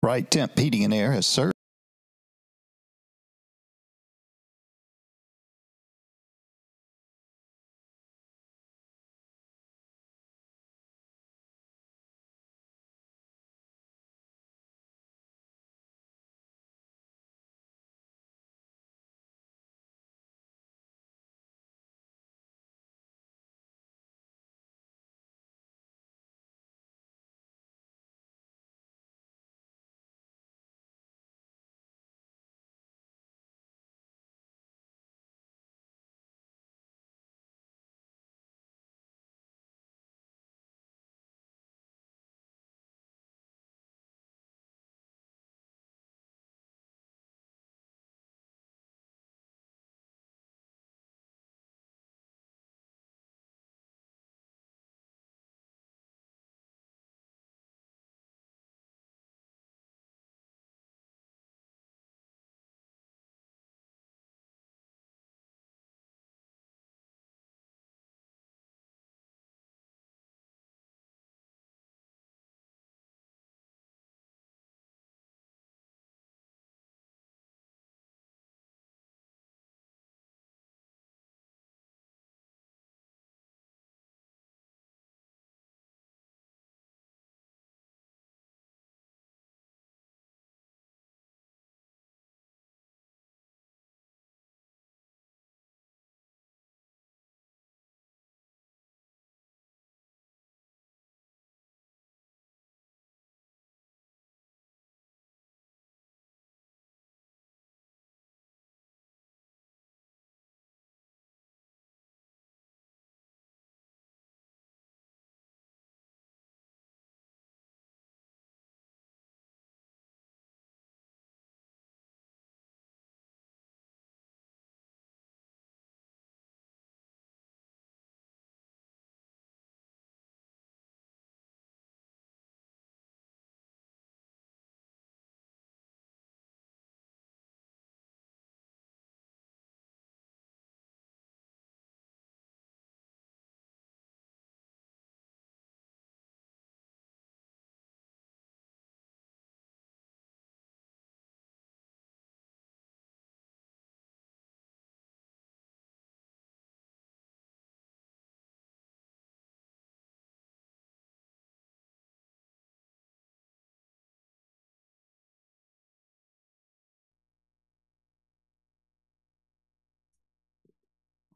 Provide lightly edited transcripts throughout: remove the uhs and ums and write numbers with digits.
Right Temp Heating and Air has served.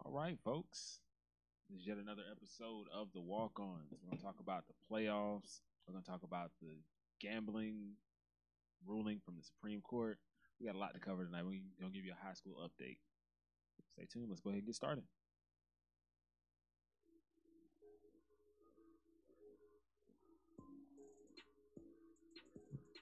All right, folks. This is yet another episode of the Walk-Ons. We're going to talk about the playoffs. We're going to talk about the gambling ruling from the Supreme Court. We got a lot to cover tonight. We're going to give you a high school update. Stay tuned. Let's go ahead and get started.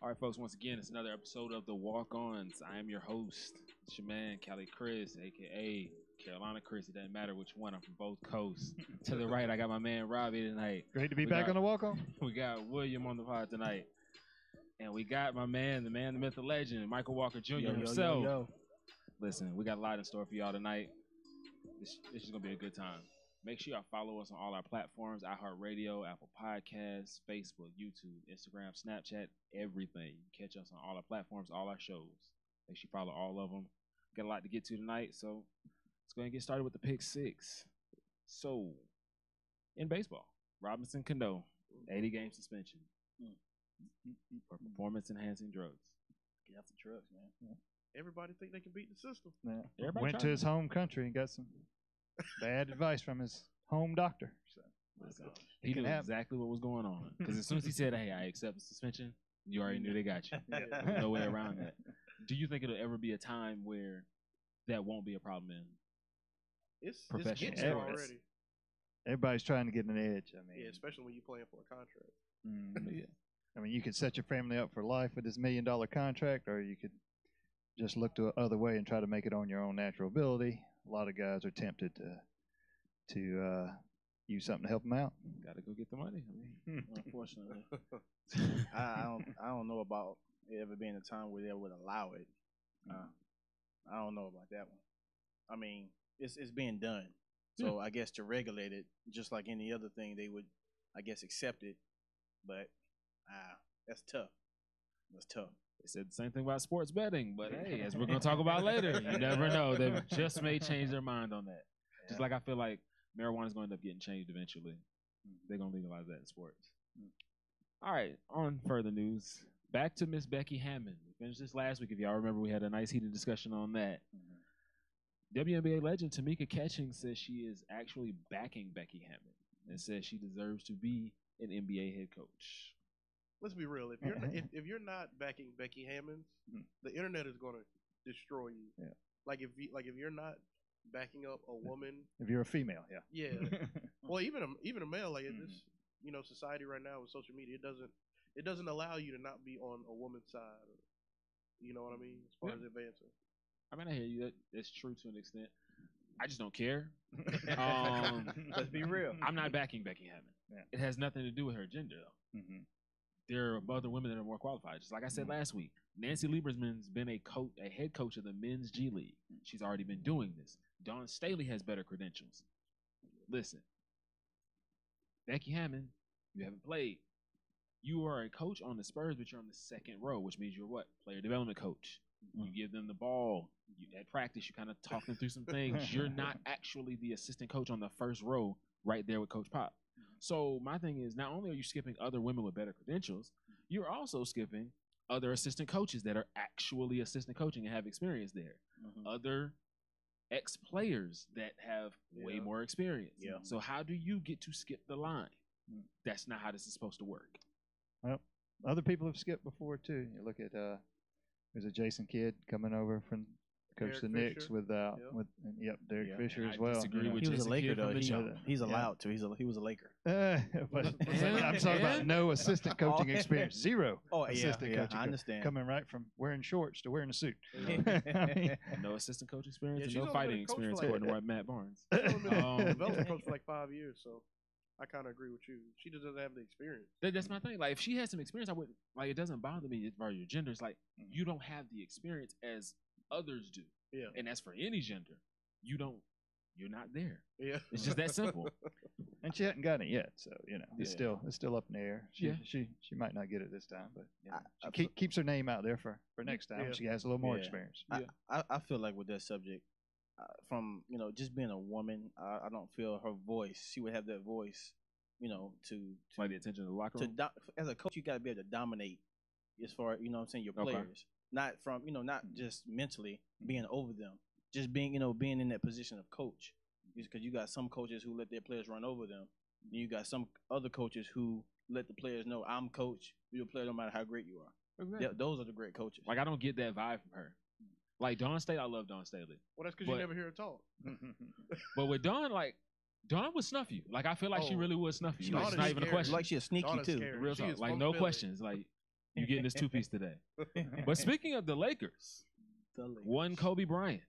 All right, folks. Once again, it's another episode of the Walk-Ons. I am your host. It's your man, Cali Chris, a.k.a. Carolina Chris. It doesn't matter which one. I'm from both coasts. To the right, I got my man Robbie tonight. Great to be back on the Walk-On. We got William on the pod tonight. And we got my man, the myth, the legend, Michael Walker Jr. himself. Listen, we got a lot in store for y'all tonight. This is going to be a good time. Make sure y'all follow us on all our platforms, iHeartRadio, Apple Podcasts, Facebook, YouTube, Instagram, Snapchat, everything. You can catch us on all our platforms, all our shows. Make sure you follow all of them. Got a lot to get to tonight, so let's go ahead and get started with the pick six. So, in baseball, Robinson Cano, 80-game suspension for performance-enhancing drugs. Get off the drugs, man. Yeah. Everybody think they can beat the system. Yeah. Went to his home country and got some bad advice from his home doctor. So he knew exactly what was going on. Because as soon as he said, hey, I accept the suspension, you already knew they got you. There's no way around that. Do you think it'll ever be a time where that won't be a problem in professional it's getting already? Everybody's trying to get an edge. I mean, yeah, especially when you're playing for a contract. Yeah. I mean, you could set your family up for life with this $1 million contract, or you could just look to the other way and try to make it on your own natural ability. A lot of guys are tempted to use something to help them out. Got to go get the money. I mean, unfortunately, I don't know about it ever being a time where they would allow it. I don't know about that one. I mean, it's being done, so I guess to regulate it, just like any other thing, they would, I guess, accept it. But that's tough. That's tough. They said the same thing about sports betting, but hey, as we're going to talk about later, you never know. They just may change their mind on that. Yeah. Just like I feel like marijuana is going to end up getting changed eventually. They're going to legalize that in sports. All right, on further news, back to Miss Becky Hammon. We finished this last week. If y'all remember, we had a nice heated discussion on that. WNBA legend Tamika Catchings says she is actually backing Becky Hammon and says she deserves to be an NBA head coach. Let's be real. If you're not backing Becky Hammond, the internet is going to destroy you. Yeah. Like if you're not backing up a woman, if you're a female, yeah. Well, even a male, like in this, society right now with social media, it doesn't allow you to not be on a woman's side. You know what I mean? As far as advancing. I mean, I hear you. That's true to an extent. I just don't care. Let's be real. I'm not backing Becky Hammon. Yeah. It has nothing to do with her gender, though. There are other women that are more qualified. Just like I said last week, Nancy Lieberman's been a head coach of the men's G League. She's already been doing this. Dawn Staley has better credentials. Listen, Becky Hammon, you haven't played. You are a coach on the Spurs, but you're on the second row, which means you're what? Player development coach. You give them the ball. At practice, you kind of talk them through some things. You're not actually the assistant coach on the first row right there with Coach Pop. So my thing is, not only are you skipping other women with better credentials, you're also skipping other assistant coaches that are actually assistant coaching and have experience there. Other ex-players that have way more experience. Yeah. So how do you get to skip the line? That's not how this is supposed to work. Well, other people have skipped before, too. You look at there's a Jason Kidd coming over from coach the Knicks with Derek Fisher as well. Disagree with he was Jason a Laker Kidd though. He's allowed to. He was a Laker. But I'm talking about no assistant coaching experience, zero assistant coaching. I understand. Coming right from wearing shorts to wearing a suit. No assistant coach experience and no fighting experience, according to Matt Barnes. Development coach for like 5 years, so I kind of agree with you. She just doesn't have the experience. That's my thing. Like, if she has some experience, I wouldn't. Like, it doesn't bother me as far as your gender. It's like you don't have the experience as others do. Yeah. And as for any gender, you're not there. Yeah. It's just that simple. And she hadn't gotten it yet, so it's still up in the air. She might not get it this time, but she keeps her name out there for next time. She has a little more experience. I feel like with that subject, from just being a woman, I don't feel her voice. She would have that voice, to like the attention of the locker room. As a coach, you got to be able to dominate, as far your players. Not from not just mentally being over them, just being being in that position of coach. Because you got some coaches who let their players run over them, and you got some other coaches who let the players know, I'm coach. You're a player no matter how great you are. Exactly. Those are the great coaches. Like, I don't get that vibe from her. Like Dawn Staley, I love Dawn Staley. Well, that's because you never hear her talk. But with Dawn, Dawn would snuff you. Like, I feel like she really would snuff you. It's not even a question. Like, she's sneaky too. Real talk. Like, no questions. Like, you getting this two-piece today. But speaking of the Lakers, one Kobe Bryant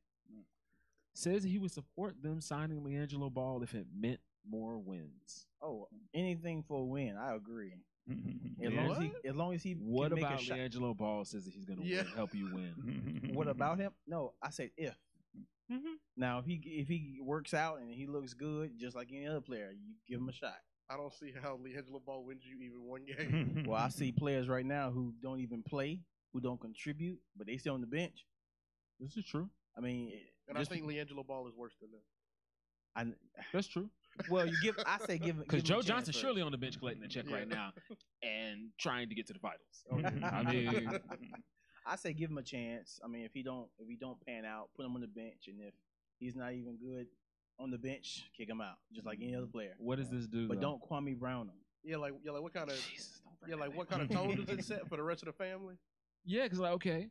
says he would support them signing LiAngelo Ball if it meant more wins. Oh, anything for a win. I agree. As long as he what can about make a LiAngelo Ball says that he's going to help you win? What about him? No, I said if. Now, if he works out and he looks good, just like any other player, you give him a shot. I don't see how LiAngelo Ball wins you even one game. Well, I see players right now who don't even play, who don't contribute, but they still on the bench. This is true. I mean, and I think LiAngelo Ball is worse than them. That's true. Well, I say give him because Joe Johnson surely on the bench collecting a check right now and trying to get to the finals. I mean, I say give him a chance. I mean, if he don't pan out, put him on the bench, and if he's not even good on the bench, kick him out, just like any other player. What does this do? But don't Kwame Brown him. Yeah, like what kind of what kind of tone does it set for the rest of the family? Yeah, because okay,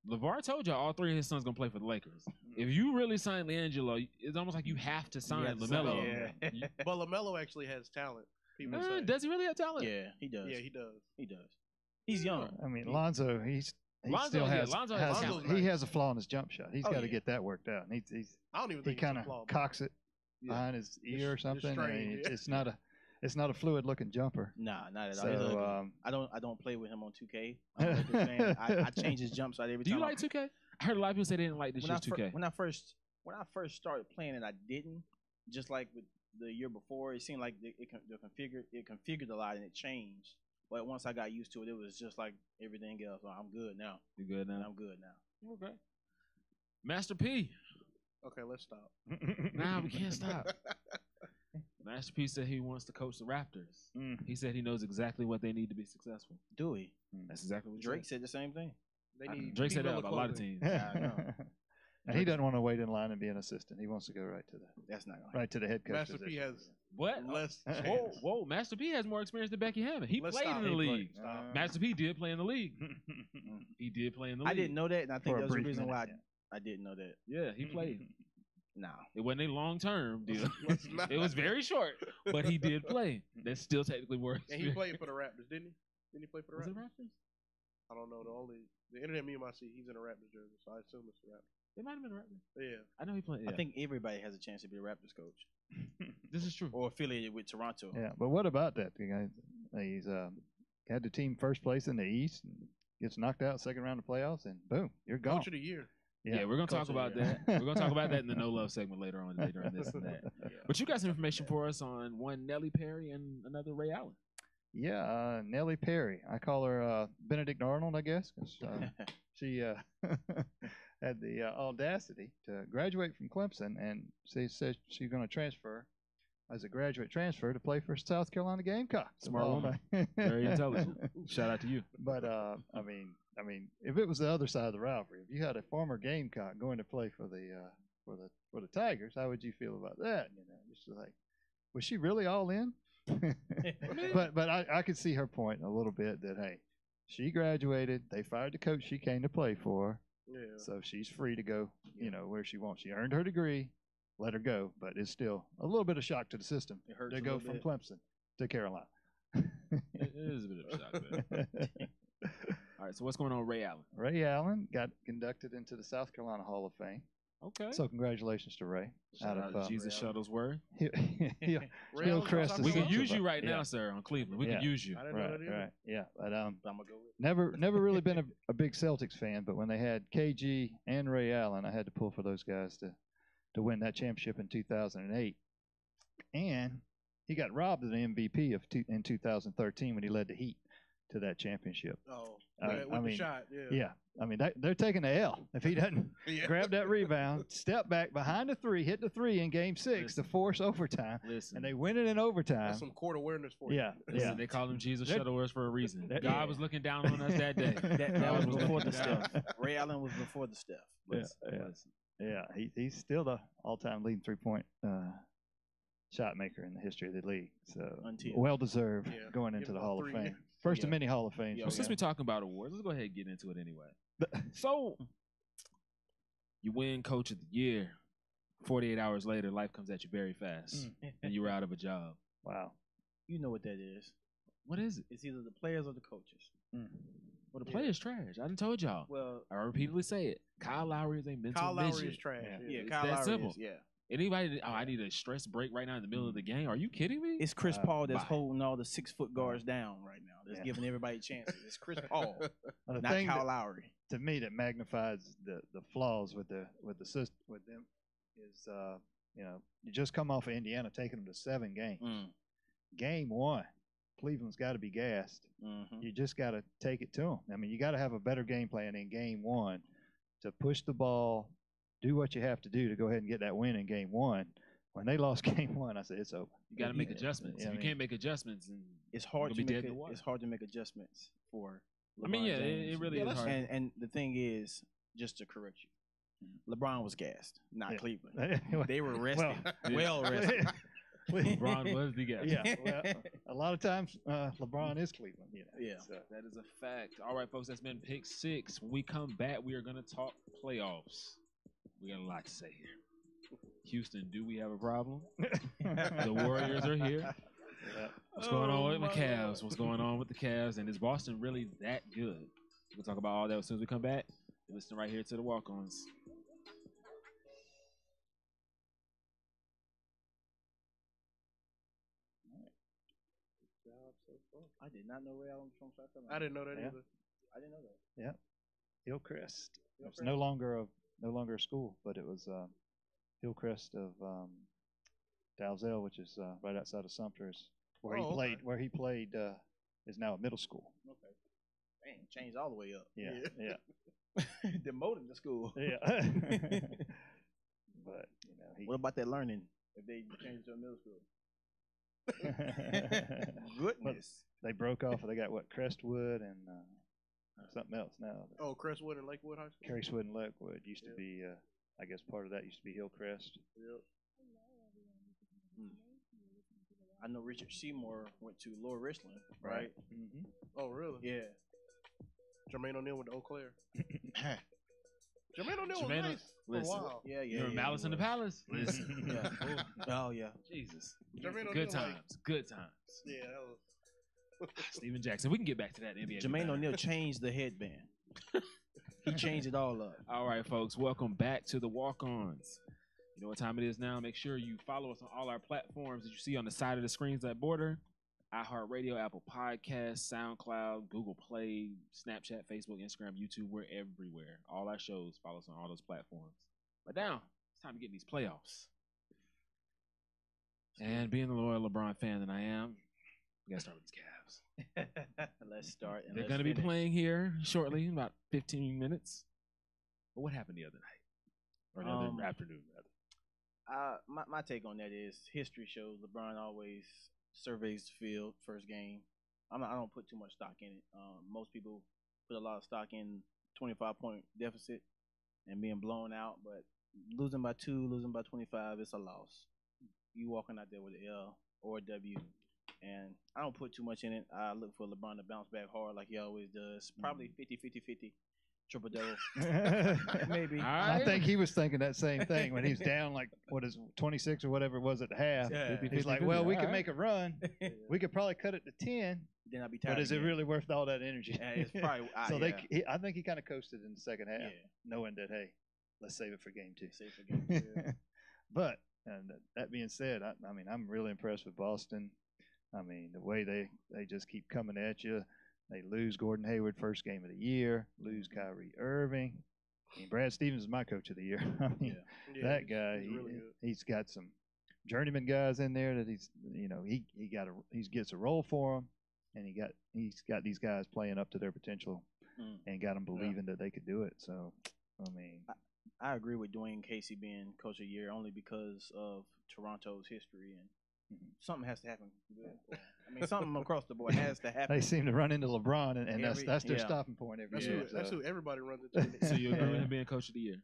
LeVar told y'all all three of his sons gonna play for the Lakers. If you really sign LiAngelo, it's almost like you have to sign LaMelo. Yeah. But LaMelo actually has talent. People say. Does he really have talent? Yeah, he does. Yeah, he does. He does. He's young. I mean, Lonzo, he still has a flaw in his jump shot. He's got to get that worked out. And I don't even think he kind of cocks it behind his ear or something. I mean, it's not a fluid looking jumper. Nah, not at all. So, I don't play with him on 2K. I change his jump shot every time. Do you like 2K? I heard a lot of people say they didn't like this year's 2K. When I first started playing it, I didn't. Just like with the year before, it seemed like it configured a lot and it changed. But once I got used to it, it was just like everything else. I'm good now. You good now? I'm good now. Okay. Master P. Okay, let's stop. Nah, we can't stop. Master P said he wants to coach the Raptors. He said he knows exactly what they need to be successful. Do we? That's exactly what Drake said the same thing. They need Drake said that female about a lot of clothing. teams. Yeah, I know. And he doesn't want to wait in line and be an assistant. He wants to go right to the That's not gonna right to the head coach. Master P position. has What? less Whoa, chance. whoa! Master P has more experience than Becky Hammond. He Let's played stop. in the He league. Stop. Master P did play in the league. He did play in the league. I didn't know that, and I think For a that was the brief reason why minute, I didn't know that. Yeah, he played. No. It wasn't a long-term deal. Let's not. It was very short, but he did play. That's still technically more. And he played for the Raptors, didn't he? Didn't he play for the Was it Raptors? Raptors? I don't know. The internet meme I see, he's in a Raptors jersey, so I assume it's the Raptors. It might have been Raptors. Yeah. I know he played. Yeah. I think everybody has a chance to be a Raptors coach this is true. or affiliated with Toronto. Yeah, but what about that? The guy, he's had the team first place in the East, and gets knocked out second round of playoffs, and boom, you're gone. Coach of the year. Yeah, we're gonna talk Coach of about the year. that. We're gonna talk about that in the no love segment later on today during this and that. But you got some information for us on one Nellie Perry and another Ray Allen. Yeah, Nellie Perry. I call her Benedict Arnold, I guess, 'cause, she had the audacity to graduate from Clemson, and she said she's going to transfer as a graduate transfer to play for South Carolina Gamecocks. Smart woman. Very intelligent. Shout out to you. But I mean, if it was the other side of the rivalry, if you had a former Gamecock going to play for the Tigers, how would you feel about that? You know, just like, was she really all in? but I could see her point a little bit that hey, she graduated, they fired the coach she came to play for, Yeah. so she's free to go, you know, where she wants. She earned her degree, let her go, but it's still a little bit of shock to the system It hurts to a go little from bit. Clemson to Carolina. It is a bit of a shock, man. All right, so what's going on with Ray Allen? Ray Allen got inducted into the South Carolina Hall of Fame, Okay. so congratulations to Ray. Shout out to Jesus Shuttlesworth. He'll Ray Allen's crest from the We can South use you central, right but- now, sir, on Cleveland. We Yeah. can use you. I didn't know that either. Right, yeah, but I'm gonna go with. never really been a big Celtics fan, but when they had KG and Ray Allen, I had to pull for those guys to win that championship in 2008. And he got robbed of the MVP in 2013 when he led the Heat to that championship. Oh, I with the mean, shot. Yeah. Yeah, I mean they're taking the L if he doesn't Yeah. grab that rebound, step back behind the three, hit the three in Game 6 to force overtime, Listen. and they win it in overtime. That's some court awareness for you. Yeah, Listen, yeah. they call him Jesus That- Shuttlesworth for a reason. that- God yeah. was looking down on us that day. That God was looking before the down. Steph. Ray Allen was before the Steph. Yeah, he's still the all-time leading three-point shot maker in the history of the league. So Until- well deserved Yeah. going Give into him the about Hall of 3 Fame. years. First of Yeah. many Hall of Fames. Yeah, Well, since we're talking about awards, let's go ahead and get into it anyway. So, you win Coach of the Year. 48 hours later, life comes at you very fast, and you were out of a job. Wow. You know what that is. What is it? It's either the players or the coaches. Well, the player's trash. I done told y'all. Well, I repeatedly say it. Kyle Lowry is a mental Kyle Lowry midget. is trash. Yeah. Yeah. yeah, It's Kyle that Lowry simple. is, yeah. Anybody, I need a stress break right now in the middle of the game. Are you kidding me? It's Chris Paul that's bye. holding all the 6-foot guards down right now. That's Yeah. giving everybody chances. It's Chris Paul, Well, the not thing Kyle that, Lowry. to me that magnifies the flaws with the system with them is you know, you just come off of Indiana taking them to 7 games. Game 1, Cleveland's got to be gassed. Mm-hmm. You just got to take it to them. I mean, you got to have a better game plan in Game 1 to push the ball, do what you have to do to go ahead and get that win in Game 1. When they lost Game 1, I said it's over. You got to make adjustments. Yeah, If I you mean- can't make adjustments, then It's hard you'll to be make dead in the water. it's hard to make adjustments for. I mean, LeBron yeah, James. it really is hard. And the thing is, just to correct you, LeBron was gassed, not Yeah. Cleveland. They were rested, Well, well rested. LeBron was the guy. Yeah, well, a lot of times LeBron is Cleveland. You know, Yeah. so. That is a fact. All right, folks, that's been Pick 6. When we come back, we are going to talk playoffs. We got a lot to say here. Houston, do we have a problem? The Warriors are here. Yeah. What's going on with my Cavs? What's going on with the Cavs? And is Boston really that good? We'll talk about all that as soon as we come back. You're listening right here to the Walk-Ons. I did not know Ray Allen was from South Carolina. I didn't know that Yeah. either. I didn't know that. Hillcrest. It was Hillcrest. no longer a school, but it was Hillcrest of Dalzell, which is right outside of Sumter, is where Oh, he played. okay. Where he played is now a middle school. Okay. Dang, changed all the way up. Yeah. Demoted to school. Yeah. But What about that learning if they changed to a middle school? Goodness. they broke off. They got Crestwood and something else now. Oh, Crestwood and Lakewood High School. Crestwood and Lakewood used to be. I guess part of that used to be Hillcrest. Yep. I know Richard Seymour went to Lower Richland, right? Mm-hmm. Oh, really? Yeah. Jermaine O'Neal went to Eau Claire. Jermaine O'Neal was Jermaine, nice for a listen. while. Yeah. You're in Malice in the Palace. Listen. Yeah. Oh yeah. Jesus. Jermaine O'Neal, Good times. Good times. Yeah, that was. Steven Jackson. We can get back to that in NBA. Jermaine O'Neal changed the headband. He changed it all up. All right, folks. Welcome back to the Walk-Ons. You know what time it is now. Make sure you follow us on all our platforms that you see on the side of the screens that border. iHeartRadio, Apple Podcasts, SoundCloud, Google Play, Snapchat, Facebook, Instagram, YouTube. We're everywhere. All our shows, follow us on all those platforms. But now, it's time to get in these playoffs. And being the loyal LeBron fan that I am, we got to start with these Cavs. Let's start. And They're going to be playing here shortly, in about 15 minutes. But what happened the other night? Or the other afternoon, rather. My take on that is history shows LeBron always surveys the field first game. I don't put too much stock in it. Most people put a lot of stock in 25-point deficit and being blown out, but losing by 2, losing by 25, it's a loss. You walking out there with an L or a W, and I don't put too much in it. I look for LeBron to bounce back hard like he always does. Probably 50-50-50. Triple double, maybe. Right. I think he was thinking that same thing when he was down 26 or whatever it was at the half. Yeah. He's like, well, we could make a run. We could probably cut it to 10. Then I'd be tired. But is it again. really worth all that energy? Yeah, it's probably. So yeah. I think he kind of coasted in the second half, Yeah. knowing that, hey, let's save it for game 2. Save for game 2. But that being said, I mean, I'm really impressed with Boston. I mean, the way they just keep coming at you. They lose Gordon Hayward first game of the year, lose Kyrie Irving. I mean, Brad Stevens is my coach of the year. I mean, that guy, he's really good. He's got some journeyman guys in there that he gets a role for them, and he's got these guys playing up to their potential, and got them believing that they could do it. So, I mean, I agree with Dwayne Casey being coach of the year only because of Toronto's history and. Something has to happen. I mean, something across the board has to happen. They seem to run into LeBron, and that's their stopping point every year. That's who everybody runs into. So you agree with him being coach of the year?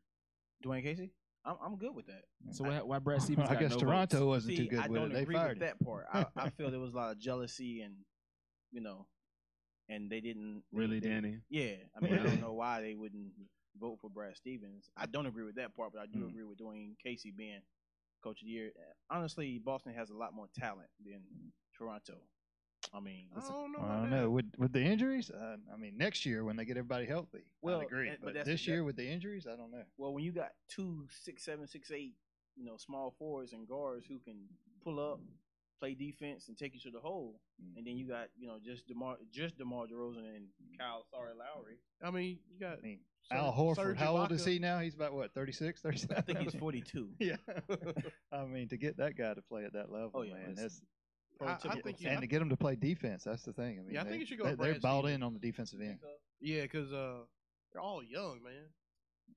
Dwayne Casey? I'm good with that. So why Brad Stevens? I guess no Toronto votes? wasn't too good I with don't it. They agree fired with him. that part. I feel there was a lot of jealousy and and they didn't Really, Danny? Yeah, I mean, I don't know why they wouldn't vote for Brad Stevens. I don't agree with that part, but I do agree with Dwayne Casey being coach of the year. Honestly, Boston has a lot more talent than Toronto. I mean, I don't know. With the injuries, I mean, next year when they get everybody healthy, well, I agree. but But this year with the injuries, I don't know. Well, when you got 2 6'7", 6'8", small forwards and guards who can pull up, play defense, and take you to the hole, and then you got just DeMar DeRozan and Kyle Lowry. I mean, you got. Al Horford, Serge how old Ibaka. is he now? He's about, 36, 37? I think he's 42. Yeah. I mean, to get that guy to play at that level, man, that's I think and to get him to play defense, that's the thing. I mean, I think you should go they're with Brad bought Stevens. in on the defensive end. Yeah, because they're all young, man.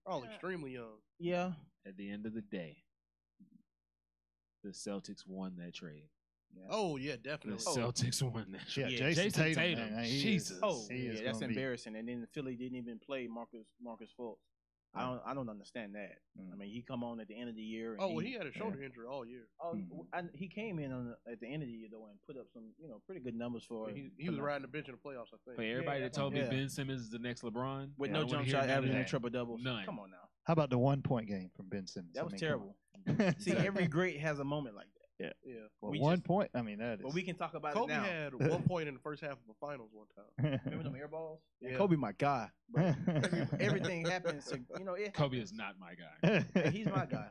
They're all extremely young. Yeah. At the end of the day, the Celtics won that trade. Yeah. Oh yeah, The definitely. Celtics won that trade. Yeah, Jason Tatum, man, Jesus. That's embarrassing. And then Philly didn't even play Marcus Fultz. I don't understand that. I mean, he come on at the end of the year. And he had a shoulder injury all year. He came in at the end of the year though and put up some pretty good numbers for. He was riding the bench in the playoffs, I think. For everybody that told me Ben Simmons is the next LeBron with no jump shot, averaging a triple double. None. Come on now. How about the 1-point game from Ben Simmons? That was terrible. See, every great has a moment like that. Yeah. Well, 1 point. I mean, that is. But we can talk about Kobe it now. had 1 point in the first half of the finals one time. Remember them air balls? Yeah. Kobe, my guy. Everything happens. To, it Kobe is not my guy. He's my guy.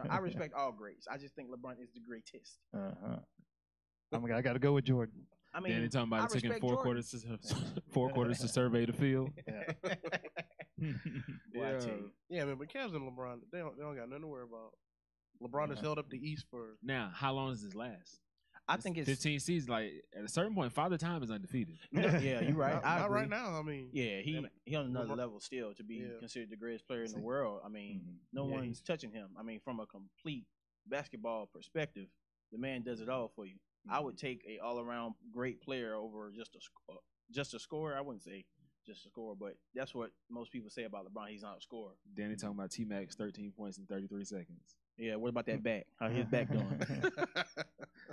I respect all greats. I just think LeBron is the greatest. I got to go with Jordan. I mean, Danny talking about taking four quarters to survey the field. Yeah, man. But Cavs and LeBron, they don't got nothing to worry about. LeBron has held up the East for. Now, how long does this last? I think it's 15 seasons. Like at a certain point, Father Time is undefeated. yeah, you're right. I Not agree. right now. I mean, Yeah, he on another level still to be Yeah. considered the greatest player in the world. I mean, no Yeah, one's touching him. I mean, from a complete basketball perspective, the man does it all for you. I would take a all-around great player over just a scorer. I wouldn't say just a scorer, but that's what most people say about LeBron. He's not a scorer. Danny talking about T-Mac's 13 points in 33 seconds. Yeah, what about that back? How his back doing?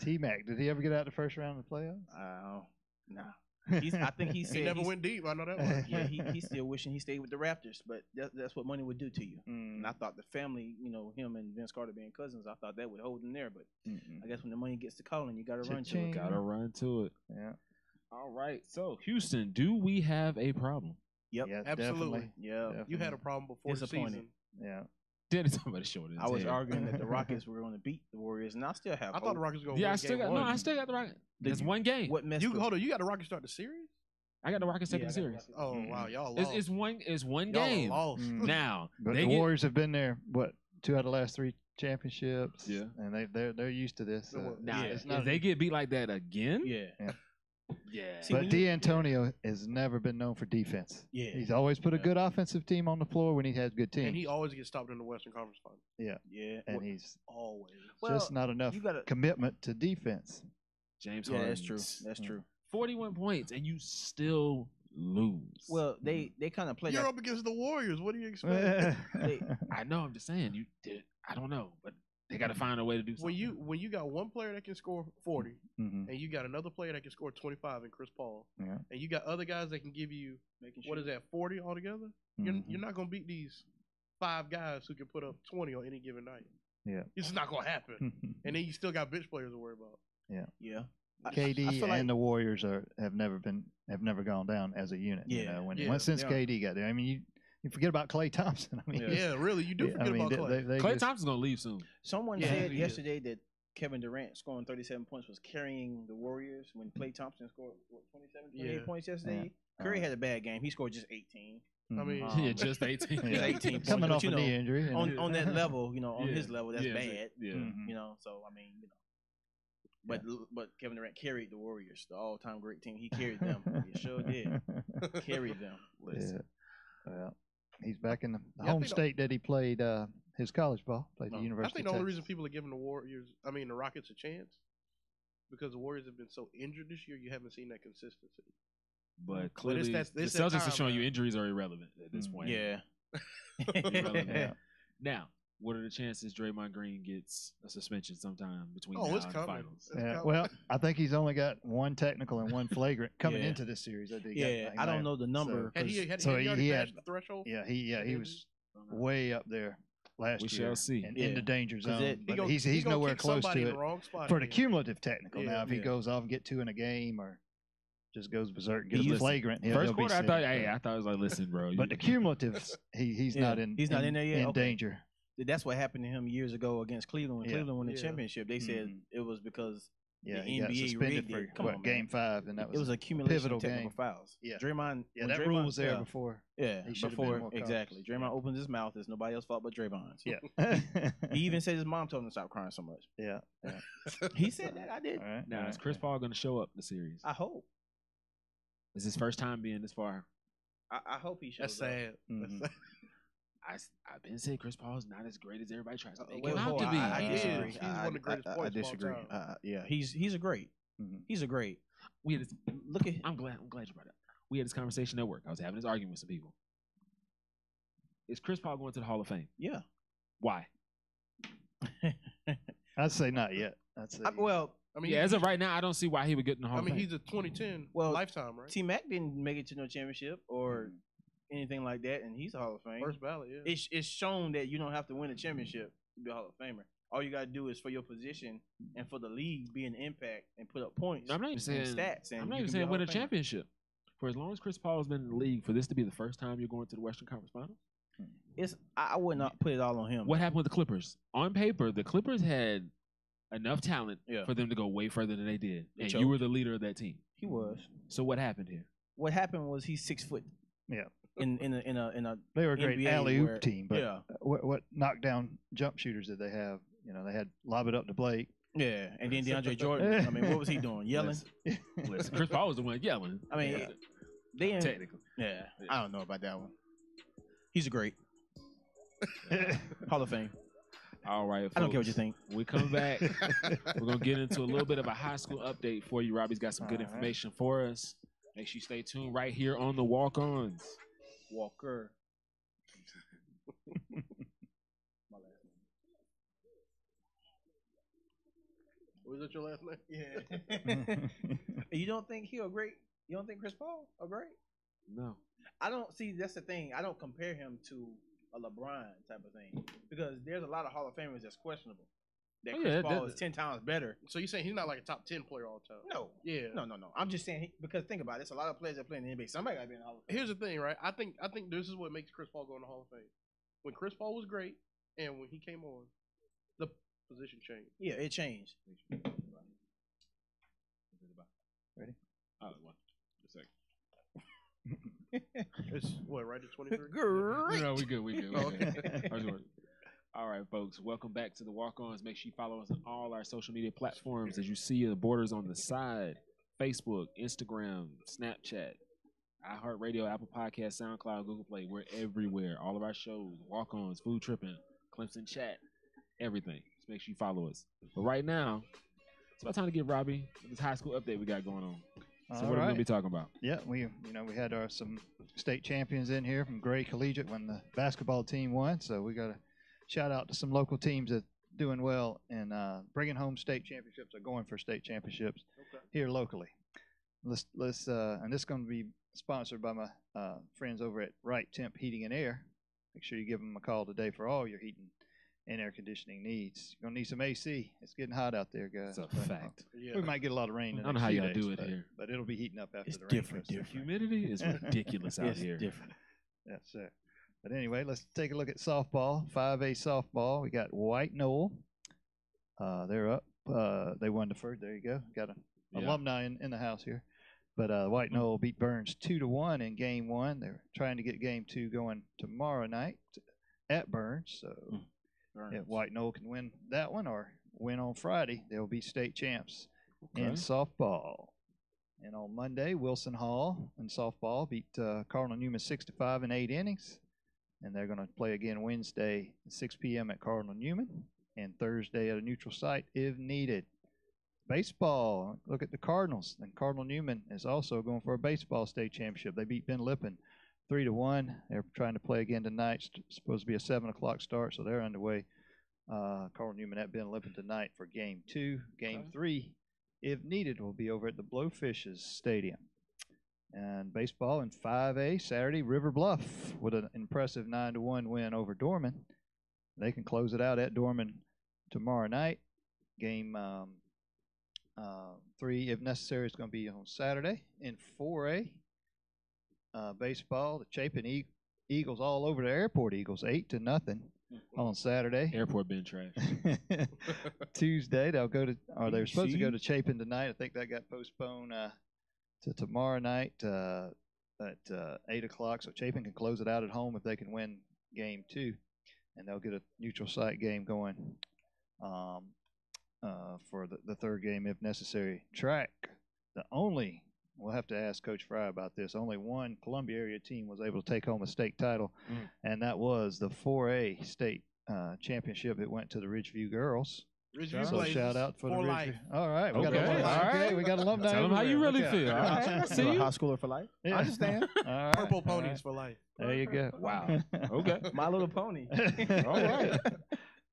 T-Mac, did he ever get out the first round of the playoffs? Nah. I think he said he never went deep. I know that one. Yeah, he's still wishing he stayed with the Raptors, but that's what money would do to you. And I thought the family, him and Vince Carter being cousins, I thought that would hold him there. But I guess when the money gets to calling, you got to run to it. Gotta run to it. Yeah. All right. So Houston, do we have a problem? Yep. Yeah, Absolutely. definitely. Yeah. Definitely. You had a problem before the Disappointed. season. Yeah. Danny talking about the short. I was arguing that the Rockets were going to beat the Warriors, and I still have. I thought the Rockets were going to Yeah, win I still game got one. I still got the Rockets. There's one game. What messed up? Hold on, you got the Rockets start the series? I got the Rockets taking the series. Oh wow, y'all lost. It's one Y'all game. lost. Now, But they the get- Warriors have been there, 2 out of the last 3 championships. Yeah. And they're used to this. Now, it's if not they get beat like that again, Yeah. yeah. See, But when you- D'Antonio has never been known for defense. Yeah. He's always put a good offensive team on the floor when he has good teams. And he always gets stopped in the Western Conference Final. Yeah. And He's Always. just not enough you gotta- commitment to defense. James Yeah, Harden. that's true. That's true. 41 points, and you still lose. Well, they kind of play You're that. up against the Warriors. What do you expect? I know. I'm just saying. You did. I don't know, but they got to find a way to do something. when you got one player that can score 40, Mhm. and you got another player that can score 25 in Chris Paul, Yeah. and you got other guys that can give you what is that 40 altogether? Mhm. You're not gonna beat these 5 guys who can put up 20 on any given night. Yeah. It's just not gonna happen. And then you still got bench players to worry about. Yeah. KD I feel like- and the Warriors have never gone down as a unit. Yeah. Since Yeah. KD got there. I mean, you forget about Klay Thompson. I mean, Yeah, really, you do forget about Klay. Klay Thompson's gonna leave soon. Someone Yeah, said he is. yesterday that Kevin Durant scoring 37 points was carrying the Warriors when Klay Thompson scored 28 points yesterday. Curry had a bad game. He scored just 18. I mean, Yeah, just 18. Yeah. 18 points. coming But, off a knee injury. and- on that level, on Yeah. his level, that's Yeah, bad. Yeah. Mhm. So I mean, but Kevin Durant carried the Warriors, the all-time great team. He carried them. He sure did. Carried them. Yeah. Well, he's back in the I home think the- state that he played his college ball. Played the I I University think the of only Texas. reason people are giving the Rockets a chance, because the Warriors have been so injured this year, you haven't seen that consistency. But clearly, that's- the it's that Celtics are time showing you now. injuries are irrelevant at this point. Yeah. Irrelevant. Yeah. Now, what are the chances Draymond Green gets a suspension sometime between Oh, now it's and the coming. finals? It's Yeah, coming. well, I think he's only got 1 technical and 1 flagrant coming Yeah. into this series. I think. Yeah, I don't know the number. Had he 'cause- already had- passed the threshold? Yeah, he was way up there last We year. shall see. And Yeah. in the danger 'Cause zone. it- But gonna- he's gonna nowhere kick close somebody to in it the wrong spot for the again. cumulative technical. Yeah, Now, if he yeah. goes off and get 2 in a game or just goes berserk, gets a Listen, flagrant, he'll First be quarter, I sitting. thought, I thought it was like, listen, bro. But the cumulatives, he's Yeah, not in. he's not in there yet? In Okay. danger. That's what happened to him years ago against Cleveland. When Yeah. Cleveland won the Yeah. championship, they said Mhm. it was because Yeah, the he got NBA suspended rigged for it. Come on, Game man. 5, and that It was a accumulation pivotal of technical game. fouls. Yeah. Draymond. Yeah, when that Draymond, rule was there yeah, before. Yeah, He should have been before more cautious. exactly. Draymond Yeah. opens his mouth. It's nobody else's fault but Draymond's. Yeah. He even said his mom told him to stop crying so much. Yeah. He said that. I did. All right. now, all is right. Chris Paul going to show up the series? I hope. Is his first time being this far? I hope he That's shows up. sad. That's Mhm. sad. I've been saying Chris Paul is not as great as everybody tries to make Well, him out to be. I He disagree. is. He's one of the greatest I points of all disagree. time. Yeah, he's a great. Mhm. He's a great. We had this, Look at I'm glad you brought it up. We had this conversation at work. I was having this argument with some people. Is Chris Paul going to the Hall of Fame? yeah. Why? I'd say not yet. I'd say. Well, I mean, Yeah, as of right now, I don't see why he would get in the Hall I of mean, Fame. he's a 2010 Well, lifetime, right? T Mac didn't make it to no championship or anything like that, and he's a Hall of Fame. First ballot, yeah. It's shown that you don't have to win a championship to be a Hall of Famer. All you gotta do is for your position and for the league be an impact and put up points. I'm not even saying and stats. And I'm not you even can be saying Hall win a of Famer. championship. For as long as Chris Paul has been in the league, for this to be the first time you're going to the Western Conference Finals. I would not put it all on him. What happened with the Clippers? On paper, the Clippers had enough talent Yeah. for them to go way further than they did, They and choked. you were the leader of that team. He was. So what happened here? What happened was he's 6 foot. Yeah. In a They were a great NBA alley where- oop team, but yeah. what knockdown jump shooters did they have? They had lob it up to Blake. Yeah, and then DeAndre Jordan. I mean, what was he doing? Yelling. Listen, Chris Paul was the one yelling. I mean, technically. Yeah, I don't know about that one. He's a great Hall of Fame. All right, folks. I don't care what you think. We come back. We're gonna get into a little bit of a high school update for you. Robbie's got some good information for us. Make sure you stay tuned right here on the Walk-Ons. Walker. Was that your last name? Yeah. You don't think he a great? You don't think Chris Paul a great? No. I don't see. That's the thing. I don't compare him to a LeBron type of thing because there's a lot of Hall of Famers that's questionable. That Chris Paul is 10 times better. So you're saying he's not like a top 10 player all the time? No. Yeah. No. I'm just saying because think about it. It's a lot of players that play in the NBA. Somebody got to be in the Hall of Fame. Here's the thing, right? I think this is what makes Chris Paul go in the Hall of Fame. When Chris Paul was great and when he came on, the position changed. Yeah, it changed. Ready? Oh, one. A second. It's what, right at 23? Great. No, we good. We good. Oh, okay. All right, folks. Welcome back to the Walk-Ons. Make sure you follow us on all our social media platforms. As you see the borders on the side, Facebook, Instagram, Snapchat, iHeartRadio, Apple Podcasts, SoundCloud, Google Play. We're everywhere. All of our shows, Walk-Ons, Food Tripping, Clemson Chat, everything. Just make sure you follow us. But right now, it's about time to get Robbie this high school update we got going on. So what are we going to be talking about? Yeah, we had some state champions in here from Gray Collegiate when the basketball team won. So we got to shout out to some local teams that doing well and bringing home state championships or going for state championships here locally. Let's and this is going to be sponsored by my friends over at Right Temp Heating and Air. Make sure you give them a call today for all your heating and air conditioning needs. You're going to need some AC. It's getting hot out there, guys. That's a fact. Yeah. We might get a lot of rain. I don't know how y'all do it here. But it'll be heating up after It's the rain. different. The humidity is ridiculous out here. Different. That's it. But anyway, let's take a look at softball. 5A softball. We got White Knoll. They're up. They won the first. There you go. Got an alumni in the house here. But White Knoll beat Burns 2-1 in game 1. They're trying to get game 2 going tomorrow night at Burns. So if White Knoll can win that one or win on Friday, they'll be state champs in softball. And on Monday, Wilson Hall in softball beat Cardinal Newman 6-5 in 8 innings. And they're going to play again Wednesday at 6 p.m. at Cardinal Newman and Thursday at a neutral site if needed. Baseball, look at the Cardinals. And Cardinal Newman is also going for a baseball state championship. They beat Ben Lippen 3-1. They're trying to play again tonight. It's supposed to be a 7 o'clock start, so they're underway. Cardinal Newman at Ben Lippen tonight for game 2. Game 3, if needed, will be over at the Blowfishes Stadium. And baseball in 5A Saturday, River Bluff with an impressive 9-1 win over Dorman. They can close it out at Dorman tomorrow night. Game 3, if necessary, is going to be on Saturday. In 4A baseball, the Chapin Eagles all over the Airport Eagles, 8-0 on Saturday. Airport been trash. Tuesday, they were supposed to go to Chapin tonight. I think that got postponed to tomorrow night at 8 o'clock. So Chapin can close it out at home if they can win game 2. And they'll get a neutral site game going for the third game if necessary. Track, we'll have to ask Coach Fry about this. Only one Columbia area team was able to take home a state title, and that was the 4A state championship. It went to the Ridgeview girls. So shout out for the Ridgeview. life. All right, we got Okay, alumni. all right. Okay, we got alumni. Tell them how you really Okay. feel. All right. I see you. High schooler for life. Yeah. I understand. All right. Purple All ponies right. for life. There you go. Wow. Okay. My Little Pony. All right.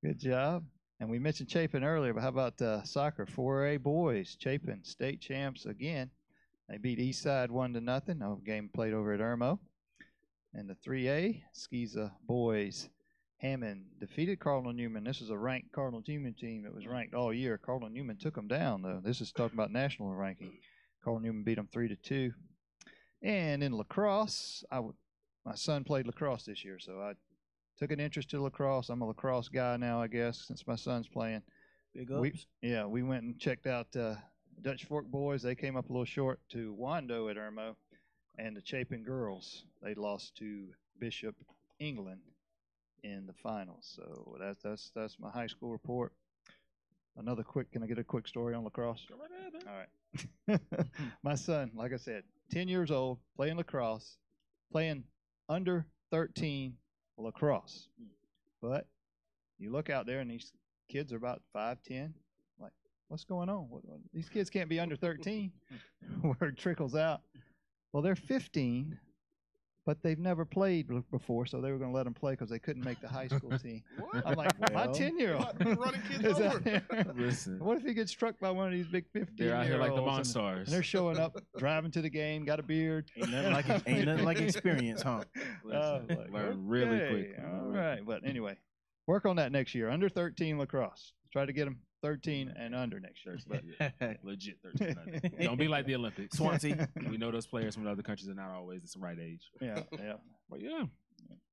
Good job. And we mentioned Chapin earlier, but how about soccer? 4A boys, Chapin state champs again. They beat Eastside 1-0. No game played over at Irmo. And the 3A Skeeza boys, Hammond defeated Cardinal Newman. This is a ranked Cardinal Newman team that was ranked all year. Cardinal Newman took them down, though. This is talking about national ranking. Cardinal Newman beat them 3-2. And in lacrosse, my son played lacrosse this year, so I took an interest to lacrosse. I'm a lacrosse guy now, I guess, since my son's playing. Big ups. We went and checked out Dutch Fork boys. They came up a little short to Wando at Irmo. And the Chapin girls, they lost to Bishop, England in the finals. So that's my high school report. another quick. Can I get a quick story on lacrosse? Go right ahead, man. All right. My son, like I said, 10 years old, playing lacrosse, playing under 13 lacrosse. But you look out there and these kids are about 5'10". Like, what's going on? These kids can't be under 13. Word trickles out. Well, they're 15, but they've never played before, so they were going to let them play because they couldn't make the high school team. What? I'm like, my 10-year-old. Running kids is out over. there. Listen, What if he gets struck by one of these big 15-year-olds? they're out here like the and Monstars. they're showing up, driving to the game, got a beard. Ain't nothing like experience, huh? Listen, learn really quick. All right, but anyway, work on that next year. Under 13 lacrosse. Try to get them 13 and under next year. But Legit 13. Don't be like the Olympics. Swansea. We know those players from other countries are not always the right age. yeah. But yeah,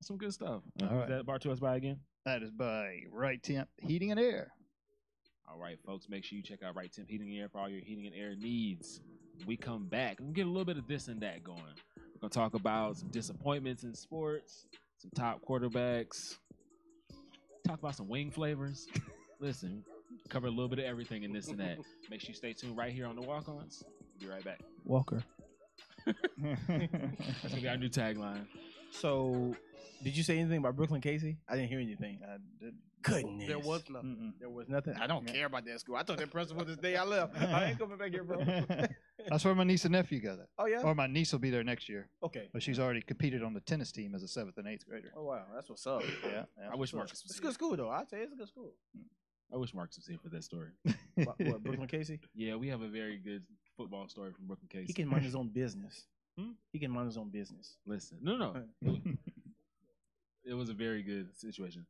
some good stuff. All Who's right. that brought to us by again? That is by Right Temp Heating and Air. All right, folks, make sure you check out Right Temp Heating and Air for all your heating and air needs. We come back and get a little bit of this and that going. We're going to talk about some disappointments in sports, some top quarterbacks, talk about some wing flavors. Listen, cover a little bit of everything in this and that. Make sure you stay tuned right here on the Walk-Ons. Be right back. Walker. That's going to be our new tagline. So, did you say anything about Brooklyn Casey? I didn't hear anything. Goodness. There was nothing. There was nothing. I don't care about that school. I told that principal this day I left. I ain't coming back here, bro. That's where my niece and nephew got it. Oh, yeah? Or my niece will be there next year. Okay. But she's already competed on the tennis team as a 7th and 8th grader. Oh, wow. That's what's up. Yeah. I wish Marcus was It's a here. good school, though. I'd say it's a good school. I wish Marcus was here for that story. What, Brooklyn Casey? Yeah, we have a very good football story from Brooklyn Casey. He can mind his own business. Hmm? He can mind his own business. Listen, no. It was a very good situation.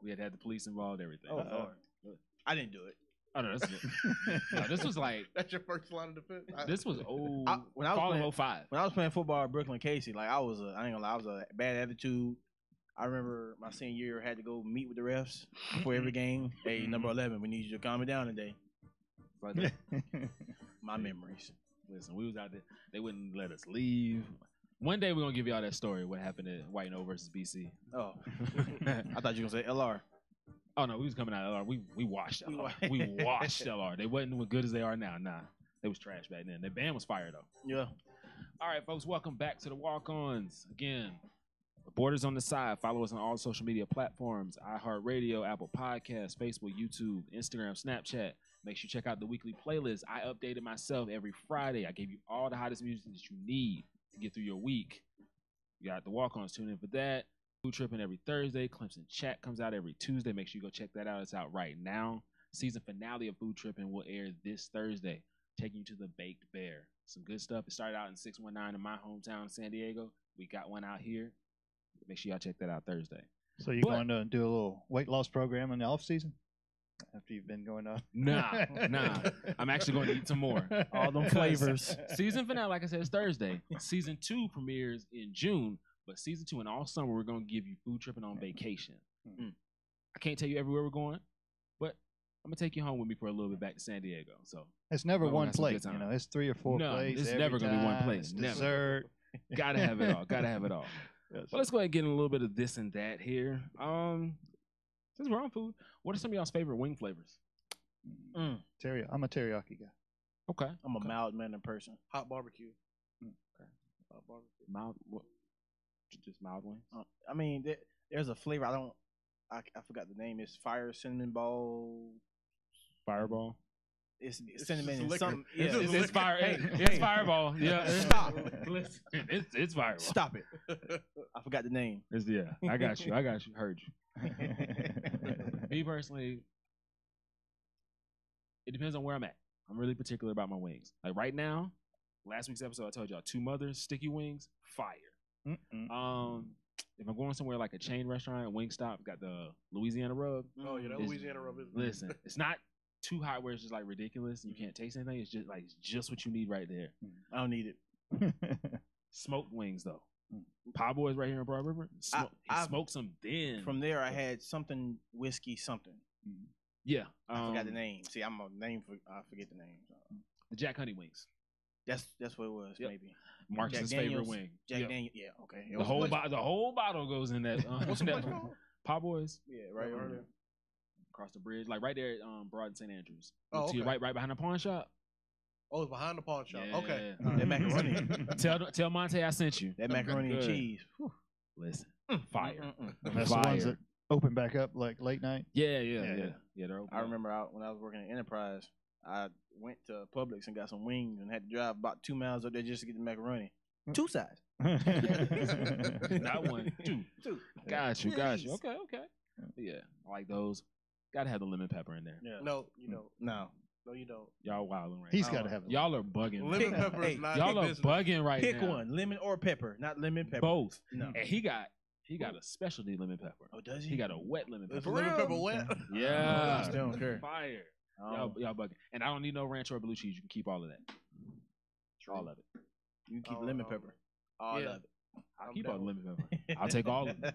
We had the police involved, everything. Oh, Lord. I didn't do it. Oh, no, that's it. No, this was like, That's your first line of defense. this was when I was fall playing- of 05. When I was playing football at Brooklyn Casey, like I ain't gonna lie, I was a bad attitude. I remember my senior year had to go meet with the refs before every game. Hey, number 11, we need you to calm it down today. Like that. My memories. Listen, we was out there. They wouldn't let us leave. One day we're going to give y'all that story, what happened at White No versus BC. Oh, I thought you were gonna say LR. Oh, no, we was coming out of LR. We washed LR. We washed LR. They wasn't as good as they are now. Nah, they was trash back then. Their band was fire, though. Yeah. All right, folks, welcome back to the Walk-Ons. Again, the Borders on the Side. Follow us on all social media platforms, iHeartRadio, Apple Podcasts, Facebook, YouTube, Instagram, Snapchat. Make sure you check out the weekly playlist. I updated myself every Friday. I gave you all the hottest music that you need to get through your week. You got the Walk-Ons. Tune in for that. Food Tripping every Thursday. Clemson Chat comes out every Tuesday. Make sure you go check that out. It's out right now. Season finale of Food Tripping will air this Thursday. Taking you to the Baked Bear. Some good stuff. It started out in 619 in my hometown, San Diego. We got one out here. Make sure y'all check that out Thursday. So you're going to do a little weight loss program in the off season after you've been going on? Nah. I'm actually going to eat some more. All them flavors. Season finale, like I said, is Thursday. Season 2 premieres in June, but season 2 and all summer, we're going to give you Food Tripping on vacation. I can't tell you everywhere we're going, but I'm going to take you home with me for a little bit back to San Diego. So It's never Well, one that's a good plate. time. You know, it's 3 or 4 No, plates. it's every never gonna be one time. plate. It's Never. dessert. gotta have it all. Gotta have it all. Yes. Well, let's go ahead and get in a little bit of this and that here. Since we're on food, what are some of y'all's favorite wing flavors? I'm a teriyaki guy. Okay. I'm a mild mannered person. Hot barbecue. Hot barbecue. Mild, what? Just mild wings? I mean, there's a flavor I forgot the name. It's fire cinnamon ball. Fireball? It's It's cinnamon just and liquor. something. It's Yeah. just It's fire. Hey, It's hey. Fireball. Yeah. Stop. Listen, it's Fireball. Stop it. I forgot the name. Yeah. I got you. Heard you. Me personally, it depends on where I'm at. I'm really particular about my wings. Like right now, last week's episode, I told y'all 2 Mothers sticky wings, fire. If I'm going somewhere like a chain restaurant, Wingstop, got the Louisiana rub. Oh yeah, that It's- Louisiana rub is. Listen, it's not too hot where it's just like ridiculous and you can't taste anything. It's just what you need right there. I don't need it. Smoked wings though. Pie Boys right here in Broad River. He smoked some then. From there, I had something whiskey something. Yeah. I forgot the name. See, I forget the name. So. The Jack Honey wings. That's what it was. Yep. Maybe Marcus's Jack favorite Daniels. wing. Jack Yep. Daniels. Yeah. Okay. It The was whole whiskey. the whole bottle goes in that. What's the that place called? Pie Boys. Yeah. Right. across the bridge, like right there at Broad and St. Andrews. Oh, To your okay. right behind the pawn shop. Oh, it's behind the pawn shop. Yeah. Okay. That macaroni. Tell Monte I sent you. That macaroni and Good. cheese. Whew. Listen, fire. That's the ones that open back up like late night. Yeah, they're open. I remember when I was working at Enterprise, I went to Publix and got some wings and had to drive about 2 miles up there just to get the macaroni. 2 sides. Not one, two. Got you. Please. Okay. Yeah, I like those. Gotta have the lemon pepper in there. Yeah. No, you don't. No. No, you don't. Y'all wilding right He's now. got to have it. Y'all are bugging. Lemon right now. pepper is not Y'all are business. bugging right Pick now. one, lemon or pepper, not lemon pepper. Both. No. And he got a specialty lemon pepper. Oh, does he? He got a wet lemon Is pepper. lemon pepper wet? Yeah. I still don't care. Fire. Oh. Y'all bugging. And I don't need no ranch or blue cheese. You can keep all of that. All of it. You keep Oh, lemon no. pepper. All Yeah. of it. I'll I'm keep all the down. lemon pepper. I'll take all of them.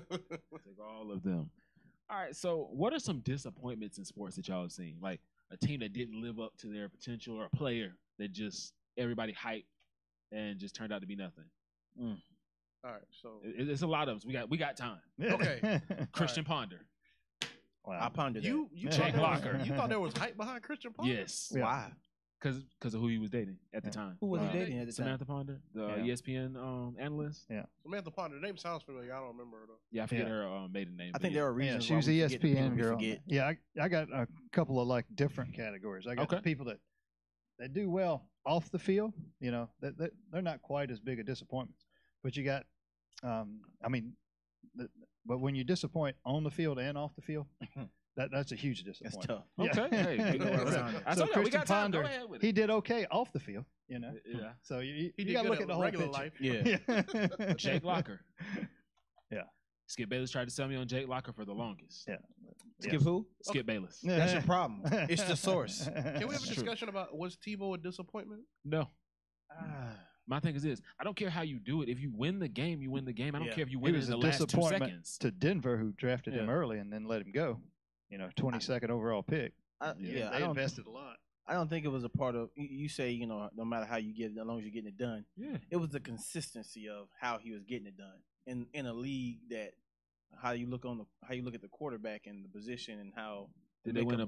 Take all of them. All right. So, what are some disappointments in sports that y'all have seen? Like a team that didn't live up to their potential, or a player that just everybody hyped and just turned out to be nothing. All right, so It's a lot of us. We got time. Okay. Christian Ponder. Wow. I pondered that. you Jake thought Locker. You thought there was hype behind Christian Ponder? Yes. Yeah. Why? Because of who he was dating at the time. Who was he Uh, dating at the time? Samantha Ponder, the Yeah. ESPN analyst. Samantha Ponder. The name sounds familiar. I don't remember her though. Yeah, I forget Yeah. her maiden name. I but think yeah. there are Yeah, reasons she why was we forget the people ESPN we girl. forget. Yeah, I got a couple of like different categories. I got Okay. the people that do well off the field. You know, that they're not quite as big a disappointment. But you got, but when you disappoint on the field and off the field, that's a huge That's disappointment. tough. Yeah. Okay, hey, We go around it. I So told y'all, we Christian got time. Go Ponder, ahead with he it. did okay off the field. You know, Yeah. so you He did got to good look at at the whole regular picture. life. Yeah. Jake Locker. Yeah. Skip Bayless tried to sell me on Jake Locker for the longest. Yeah. Skip who? Skip Bayless. That's your problem. It's the source. Can we have a It's true. discussion about was Tebow a disappointment? No. My thing is this: I don't care how you do it. If you win the game, you win the game. I don't Yeah. care if you He win it was in a the last 2 disappointment seconds. to Denver, who drafted him Yeah. early and then let him go. You know, 22nd overall pick. Yeah, They invested a lot. I don't think it was a part of. You say, you know, no matter how you get it, as long as you're getting it done. Yeah. It was the consistency of how he was getting it done in a league that how you look at the quarterback and the position and how Did they win a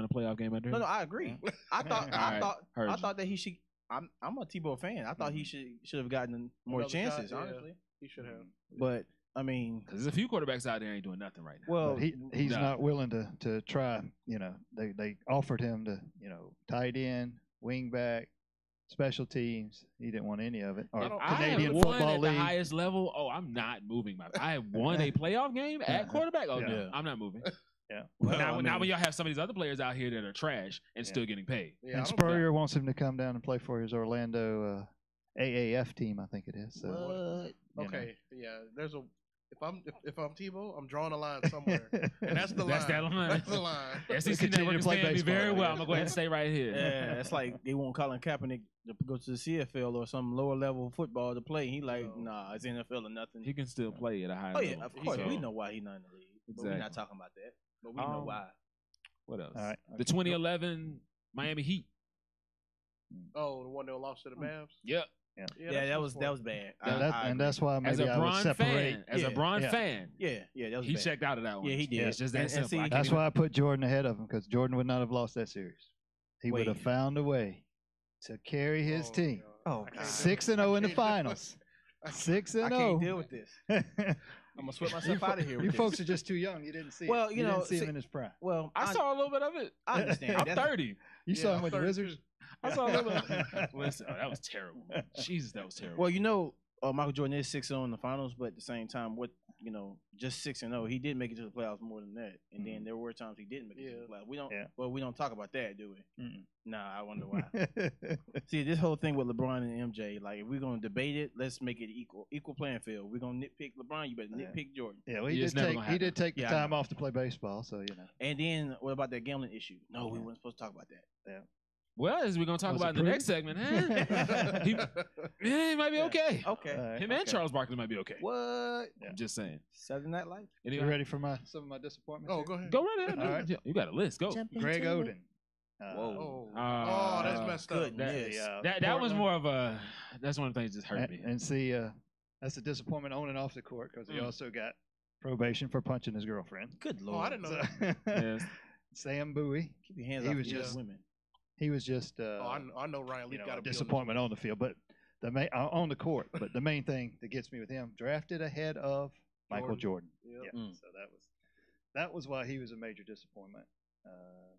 playoff game under him? No, I agree. I All right, heard I you. thought that he should. I'm a Tebow fan. I thought he should have gotten more Another shot, chances, yeah. honestly. He should have. But I mean, Because there's a few quarterbacks out there ain't doing nothing right now. well, But he's no. not willing to try. You know, they offered him to, you know, tight end, wing back, special teams. He didn't want any of it. Or If I Canadian have won Football at League. the highest level, I'm not moving. I have won a playoff game at quarterback. Oh, no, Yeah. I'm not moving. Yeah. well, now, I now mean, when y'all have some of these other players out here that are trash and still getting paid. Yeah, And I don't- Spurrier wants him to come down and play for his Orlando AAF team, I think it is. So, what? you know. Okay, yeah. There's a if I'm Tebow, I'm drawing a line somewhere, and that's the That's line. that line. That's the line. The SEC continue Network to is play paying me baseball, very I well. guess. I'm going to go ahead and stay right here. Yeah, it's like they want Colin Kaepernick to go to the CFL or some lower level football to play. He like, No. nah, it's NFL or nothing. He can still play at a high Oh level. yeah, of course. So, We know why he's not in the league. But we're not Exactly. talking about that. But we know why. What else? All right. The 2011 Miami Heat. Oh, the one that lost to the Mavs. Yep. Yeah, that was bad. And that's why As maybe a I would Bron separate. fan, as a Yeah. Bron Yeah. fan, yeah, that was he bad. checked out of that one. Yeah, he did. It's just that And simple. see, I That's can't why I put Jordan ahead of him, because Jordan would not have lost that series. He would have Wait. found a way to carry his Oh, team. God. Oh, I can't God. do 6-0 in the I can't do it. finals. 6-0. I can't deal with this. I'm gonna sweat myself out of here. With You this. folks are just too young. You didn't see it. Well, you know, didn't see see- him in his prime. Well, I saw a little bit of it. I understand. I'm That's- 30. You saw Yeah, him with the 32. Wizards? I saw a little bit. Listen, that was terrible. Jesus, that was terrible. Well, you know, Michael Jordan is 6-0 in the finals, but at the same time, just 6-0, he did make it to the playoffs more than that. And then there were times he didn't make it to the playoffs. We don't talk about that, do we? Mm-mm. Nah, I wonder why. See, this whole thing with LeBron and MJ, like if we're gonna debate it, let's make it equal playing field. We're gonna nitpick LeBron, you better nitpick Jordan. Yeah, well, Yeah, it's never gonna he did take the Yeah, I time know. off to play baseball, so you know. And then what about that gambling issue? No, we weren't supposed to talk about that. Well, as we're going to talk Was about it in the next segment, he might be okay. Okay. All right. Him and Charles Barkley might be okay. What? I'm just saying. Saturday Night Live? You Anyway, ready for some of my disappointments? Oh, here? go ahead. go right ahead. All right. You got a list. Go. Greg Oden. Whoa. Oh, oh, that's messed up. Goodness. That was more of a. That's one of the things that hurt me. And see, that's a disappointment on and off the court, because he also got probation for punching his girlfriend. Good Oh, lord. I didn't know that. Yes. Sam Bowie. Keep your hands He off was these just- women. He was just I know Ryan Leaf got a to be disappointment on the field, but on the court. But the main thing that gets me with him, drafted ahead of Michael Jordan. Yep. Yeah, so that was why he was a major disappointment.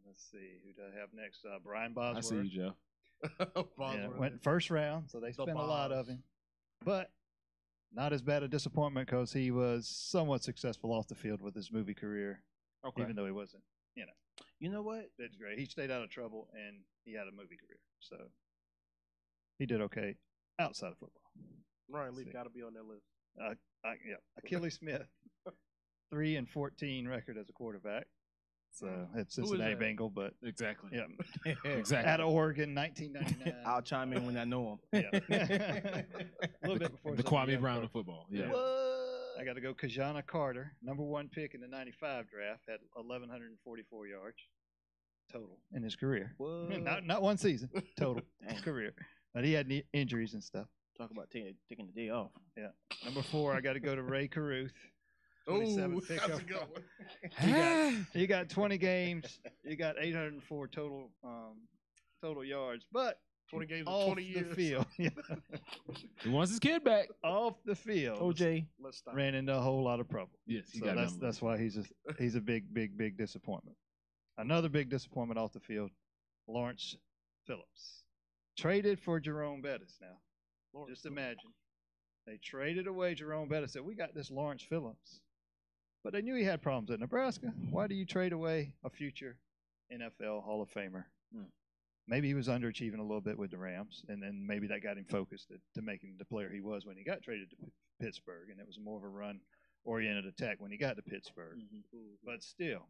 Let's see, who do I have next? Brian Bosworth. I see you, Joe. Yeah, Bosworth. went first round, so they spent a lot of Boz. him. But not as bad a disappointment because he was somewhat successful off the field with his movie career, Okay. even though he wasn't. You know what? That's great. He stayed out of trouble and he had a movie career, so he did okay outside of football. Ryan Leaf See. got to be on that list. Yeah, Achilles Smith, 3-14 record as a quarterback. So it's Who is Cincinnati that? Bengal, but Exactly. yeah, Exactly. out of Oregon, 1999. I'll chime in when I know him. Yeah. A little bit before The some of Kwame young Brown folks. of football. Yeah. I got to go. Kajana Carter, number 1 pick in the '95 draft, had 1,144 yards total in his career. What? Not one season, total Dang. career. But he had injuries and stuff. Talk about taking the day off. Number 4, I got to go to Ray Caruth. Oh, 27th pick that's a overall. good one. He got 20 games. He got 804 total yards, but 20 games in off 20 the years. field, He wants his kid back. off the field, OJ. Let's stop. ran into a whole lot of trouble. Yes, he So got that's why he's a big disappointment. Another big disappointment off the field, Lawrence Phillips. Traded for Jerome Bettis now. Lord, Just imagine. They traded away Jerome Bettis. Said, we got this Lawrence Phillips. But they knew he had problems at Nebraska. Why do you trade away a future NFL Hall of Famer? Maybe he was underachieving a little bit with the Rams, and then maybe that got him focused to make him the player he was when he got traded to Pittsburgh, and it was more of a run-oriented attack when he got to Pittsburgh. But still,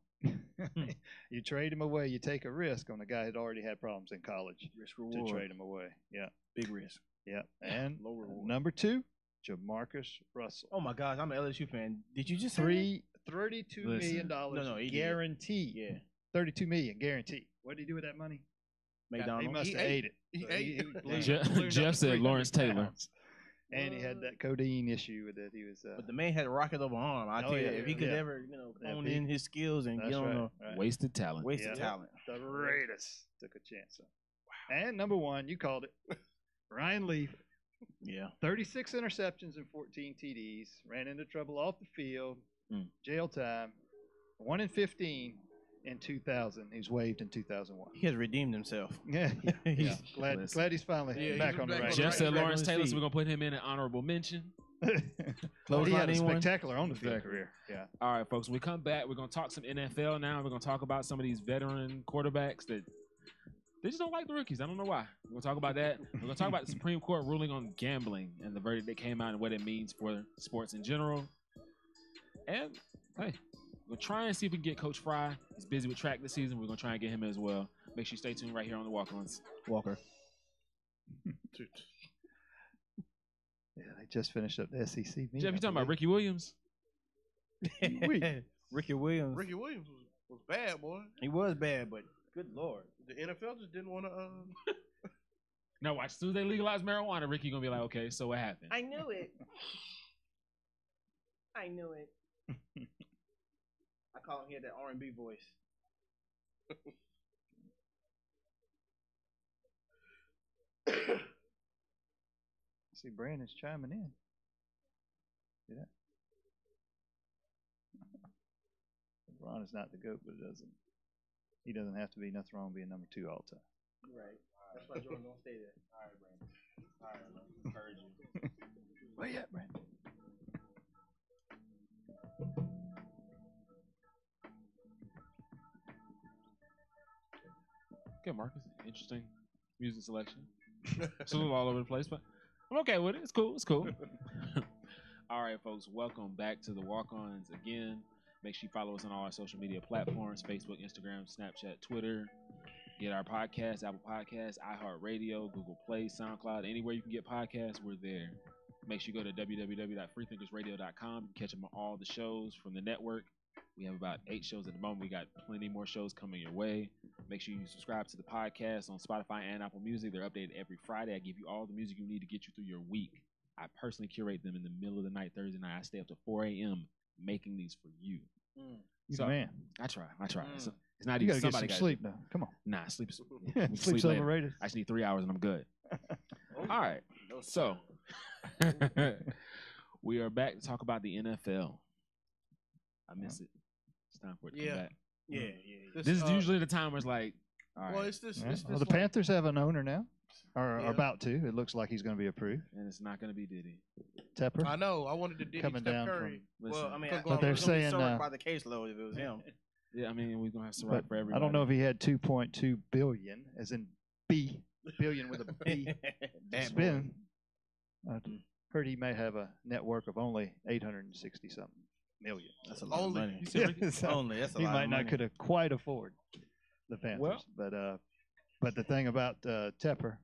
you trade him away, you take a risk on a guy that already had problems in college Risk to reward. trade him away. Yeah, Big risk. yeah. And Low reward. number 2, Jamarcus Russell. Oh my gosh, I'm an LSU fan. Did you just say $32 Listen. million No, he did. guaranteed. Yeah. $32 million guaranteed. What did he do with that money? He McDonald's? must He have ate it. He So ate. blew- Jeff- blew another Jeff said 300 Lawrence Taylor. pounds. And he had that codeine issue that he was. But the man had a rocket over arm. I tell you, yeah, if he could yeah. ever, Yeah, hone he- in his skills and That's get on right. a right. Wasted talent. waste of Yeah. talent. The Raiders took a chance on. And number 1, you called it, Ryan Leaf. Yeah. 36 interceptions and 14 TDs. Ran into trouble off the field. Mm. Jail time. 1-15 in 2000. He's waived in 2001. He has redeemed himself. Yeah, He's glad he's finally Yeah, back he's on the back right. on Jeff Right, said back Lawrence on his Taylor, so feet. we're going to put him in an honorable mention. Well, he had a anyone? spectacular on the field Exactly. career. Yeah. All right, folks, when we come back, we're going to talk some NFL now. We're going to talk about some of these veteran quarterbacks that they just don't like the rookies. I don't know why. We're going to talk about that. We're going to talk about the Supreme Court ruling on gambling and the verdict that came out and what it means for sports in general. And, hey, we'll try and see if we can get Coach Fry. He's busy with track this season. We're going to try and get him as well. Make sure you stay tuned right here on the Walk-Ons. Walker. Yeah, they just finished up the SEC meeting. Jeff, you talking about Ricky Williams? Ricky Williams. Ricky Williams was bad, boy. He was bad, but good lord. The NFL just didn't want to. No, watch. As soon as they legalize marijuana, Ricky going to be like, okay, so what happened? I knew it. I knew it. I call him here that R&B voice. See, Brandon's chiming in. See that? Ron is not the GOAT, but he doesn't have to be. Nothing wrong being number 2 all the time. Right. That's why Jordan don't stay there. All right, Brandon. All right, man. Encourage you. Where you at, Brandon? Okay, Marcus. Interesting music selection. It's a little all over the place, but I'm okay with it. It's cool. It's cool. All right, folks. Welcome back to the Walk-Ons again. Make sure you follow us on all our social media platforms: Facebook, Instagram, Snapchat, Twitter. Get our podcast, Apple Podcasts, iHeartRadio, Google Play, SoundCloud. Anywhere you can get podcasts, we're there. Make sure you go to www.freethinkersradio.com. You can catch them on all the shows from the network. We have about 8 shows at the moment. We got plenty more shows coming your way. Make sure you subscribe to the podcast on Spotify and Apple Music. They're updated every Friday. I give you all the music you need to get you through your week. I personally curate them in the middle of the night, Thursday night. I stay up to 4 a.m. making these for you. You So, man. I try. So, it's not You even gotta get some sleep now. Come on. Nah, sleep. Sleep's later. overrated. I just need 3 hours and I'm good. All right. So we are back to talk about the NFL. I miss it. It's time for it to come back. Yeah. This is usually the time where it's like, all right. Well, it's this. Yeah. It's this Well, the like, Panthers have an owner now, or Yeah. about to. It looks like he's going to be approved. And it's not going to be Diddy. Tepper. I know. I wanted to Diddy Coming Steph down Curry. Listen, Well, I mean, But they're it's gonna be saying, served by the caseload if it was him. yeah, I mean, we're going to have to But write for everybody. I don't know if he had 2.2 billion, as in B, billion with a B. That Spin. I heard he may have a network of only 860 something million. That's a lot of Only- money. You said Ricky- So Only that's a he lot might of not money. could have quite afford the Panthers. Well- but the thing about Tepper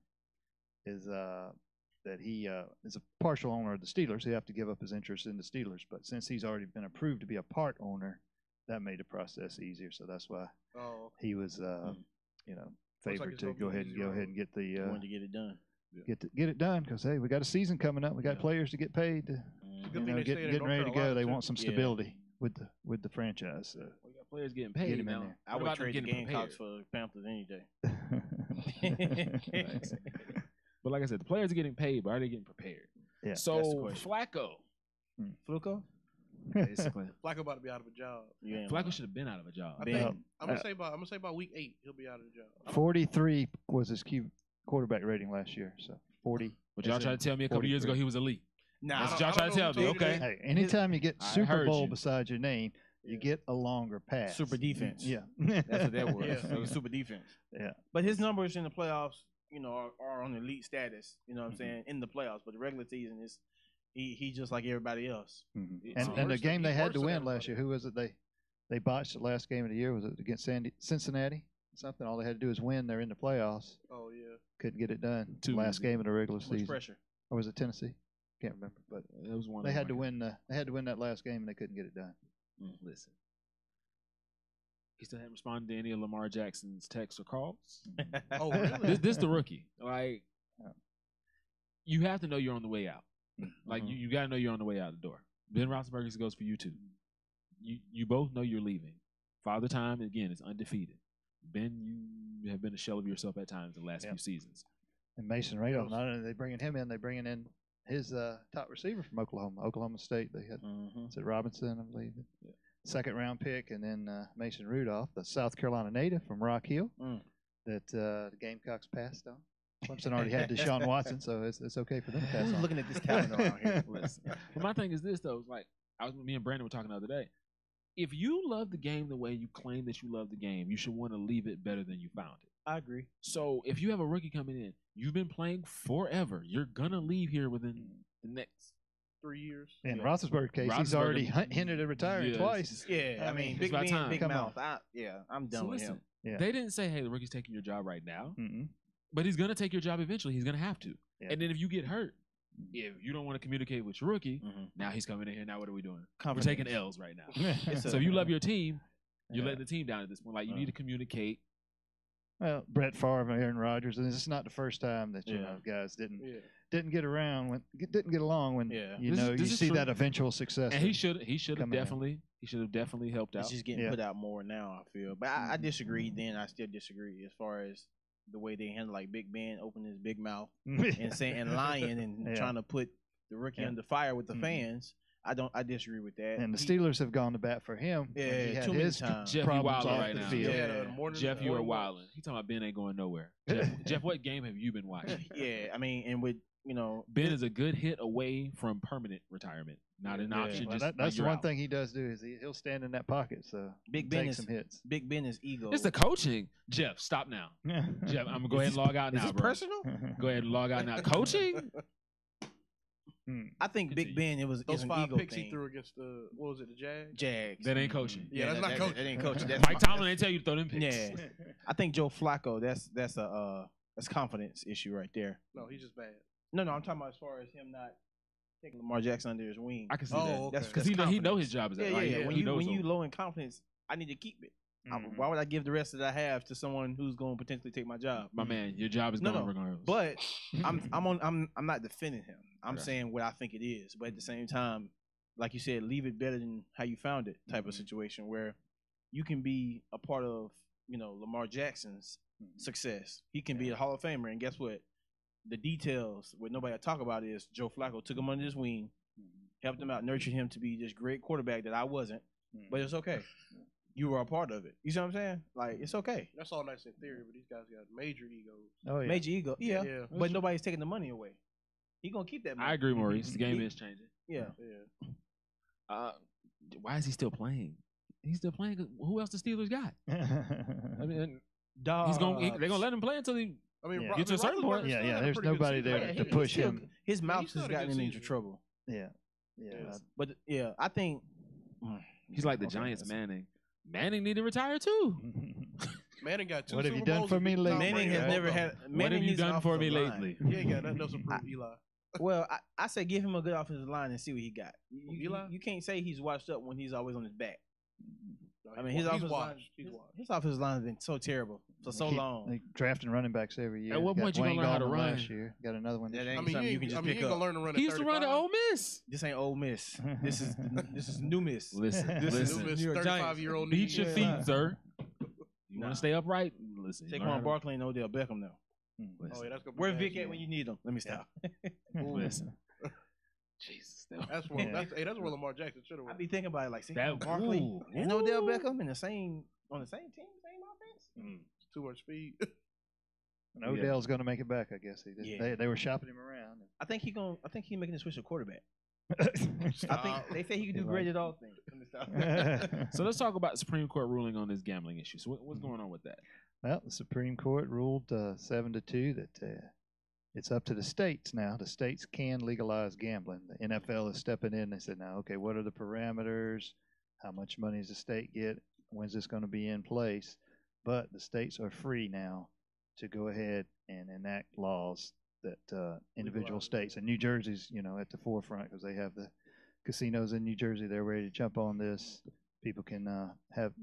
is that he is a partial owner of the Steelers. He have to give up his interest in the Steelers. But since he's already been approved to be a part owner, that made the process easier. So that's why Oh, he was, like favored it's to gonna go be ahead an and easy road. get the wanted to get it done. get it done. Because hey, we got a season coming up. We got Yeah. players to get paid. Good You thing know, they stayed in getting North ready to go. Carolina, They too. want some Yeah. stability with the franchise. So. We got players getting Get paid him in now. there. I What would about them trade the getting Gamecocks prepared? for Panthers any day. But like I said, the players are getting paid, but are they getting prepared? Yeah, that's the So question. Flacco, Fluco? basically, Flacco about to be out of a job. You ain't Flacco lying. should have been out of a job. I Ben. think I'm uh, gonna say about week 8 he'll be out of the job. 43 was his quarterback rating last year. So 40. But y'all as tried in to tell me a couple years ago 43. he was elite. Nah, That's I what y'all don't trying to know tell who me. told you Okay. that. Hey, anytime you get I Super heard Bowl you. beside your name, you Yeah. get a longer pass. super defense. Yeah. That's what that was. Yeah. It was super defense. Yeah. But his numbers in the playoffs, are on elite status. You know what I'm saying? In the playoffs, but the regular season is he just like everybody else. Mhm. It's And the worse game than- they had worse to than win last everybody. year, who was it? They botched the last game of the year. Was it against Cincinnati? Something. All they had to do is win. They're in the playoffs. Oh yeah. Couldn't get it done. Too Last easy. game of the regular Much season. pressure. Or was it Tennessee? Can't remember. But It was one. they of had to them. win. They had to win that last game, and they couldn't get it done. Listen, he still hadn't responded to any of Lamar Jackson's texts or calls. Oh really? This the rookie. Like, Yeah. you have to know you're on the way out. Like, Mhm. you got to know you're on the way out the door. Ben Roethlisberger goes for you too. You both know you're leaving. Father Time again is undefeated. Ben, you have been a shell of yourself at times the last Yeah. few seasons. And Mason Rudolph, not only are they bringing him in, they're bringing in his top receiver from Oklahoma State. They had is it Robinson, I believe, Yeah. second round pick, and then Mason Rudolph, the South Carolina native from Rock Hill, Mm. that the Gamecocks passed on. Clemson already had Deshaun Watson, so it's okay for them to pass Who's on. looking at this calendar around here? Listen. But my thing is this though, it's like me and Brandon were talking the other day. If you love the game the way you claim that you love the game, you should want to leave it better than you found it. I agree. So if you have a rookie coming in, you've been playing forever. You're gonna leave here within the next. 3 years. In Yeah. Roethlisberger's case, he's Roethlisberger- already hinted at retiring Yeah, twice. Yeah, I I mean, mean, it's Big about Ben, time. Big Come Mouth. on. I'm done So with listen, him. Yeah. they didn't say, "Hey, the rookie's taking your job right now," Mm-mm. but he's gonna take your job eventually. He's gonna have to. Yeah. And then if you get hurt, if you don't want to communicate with your rookie, Mhm. now he's coming in here. Now what are we doing? We're Confidence. taking L's right now. It's So if you love your team, you're Yeah. letting the team down at this point. Like, you need to communicate. Well, Brett Favre and Aaron Rodgers, and it's not the first time that you Yeah. know guys didn't Yeah. get around didn't get along when Yeah. you This is- know you this is see true. that eventual success. And he should have coming in. definitely helped It's out. just getting Yeah. put out more now, I feel. But I disagree then. I still disagree as far as the way they handle like Big Ben opening his big mouth and saying and lying and Yeah. trying to put the rookie Yeah. under fire with the Mhm. fans. I disagree with that. And the He- Steelers have gone to bat for him. when Yeah, he had too many his times. Jeff, you problems wildin' off right the now. field. Yeah, Yeah. the morning, Jeff, you are morning walks. wilding. He talking about Ben ain't going nowhere. Jeff, what game have you been watching? yeah, I mean, and with Ben is a good hit away from permanent retirement, not an Yeah. option. Well, Just that's the you're one out. thing he does do is he'll stand in that pocket. So Big he Ben takes is some hits. Big Ben is ego. It's the coaching. Jeff, stop now. Jeff, I'm gonna go ahead and log out Is now, this bro. personal? Go ahead and log out now. Coaching? I think Continue. Big Ben is Those an 5 ego picks thing. he threw against the the Jags. Jags. That ain't coaching. Yeah, that's not coaching. That ain't coaching. That's Mike Tomlin ain't tell you to throw them picks. Yeah, I think Joe Flacco. That's a confidence issue right there. No, he's just bad. No, I'm talking about as far as him not taking Lamar Jackson under his wing. I can see Oh, that. okay. That's Because he know his job is that. Yeah, Like, yeah. he When knows you them. low in confidence, I need to keep it. Mhm. Why would I give the rest that I have to someone who's going to potentially take my job? My man, your job is No, gone no. regardless. But I'm not defending him. I'm Right. saying what I think it is. But at the same time, like you said, leave it better than how you found it type of situation where you can be a part of, Lamar Jackson's success. He can be a Hall of Famer, and guess what? The details, what nobody talk about is Joe Flacco took him under his wing, helped him out, nurtured him to be this great quarterback that I wasn't, but it's okay. You were a part of it. You see what I'm saying? Like, it's okay. That's all nice in theory, but these guys got major egos. Oh yeah. Major ego. Yeah. But nobody's taking the money away. He gonna keep that money. I agree, Maurice. The game is changing. Yeah. Why is he still playing? He's still playing. 'Cause who else the Steelers got? I mean, they're gonna let him play until he. I mean, get to a certain point. Yeah. There's nobody there to push him. His mouth has gotten him into trouble. Yeah. But I think He's like the Giants Manning. Manning need to retire too. Manning got 2 What have you Super done Bowls for and me beat lately? Tom Manning Brady. has never had. What have you done for me lately? He ain't got nothing else to prove, Eli. Well, I say give him a good offensive line and see what he got. Eli? You can't say he's washed up when he's always on his back. No, I mean, his offensive line, washed. He's washed. his offensive line has been so terrible for so long. They drafting running backs every year. At what Got point you gonna Wayne learn how to Gallman run? Last year. Got another one. That This ain't I mean, something you you can ain't, just I mean, pick you ain't up. gonna learn to run. He used to run at Ole Miss. This ain't Ole Miss. This is New Miss. Listen, This is listen. New Miss, New York Giants. 35-year-old. Beat your feet, sir. You Nah. want to stay upright? Listen. learn how Saquon to- Barkley and Odell Beckham now. Oh yeah, that's gonna be Where bad. Vic at when you need him? Let me stop. Listen. Jesus. That's where that's where Lamar Jackson should have I went. be thinking about it like That- Saquon Barkley ooh, and Odell Beckham on the same team, same offense. Too much speed. And Odell's going to make it back, I guess. They were shopping him around. I think he making the switch to quarterback. I think they say he can do great at all things. Let me stop. So let's talk about the Supreme Court ruling on this gambling issue. So what's going on with that? Well, the Supreme Court ruled 7-2 that it's up to the states now. The states can legalize gambling. The NFL is stepping in. They said, now, okay, what are the parameters? How much money does the state get? When's this going to be in place? But the states are free now to go ahead and enact laws that individual states, and New Jersey's, at the forefront because they have the casinos in New Jersey. They're ready to jump on this. People can have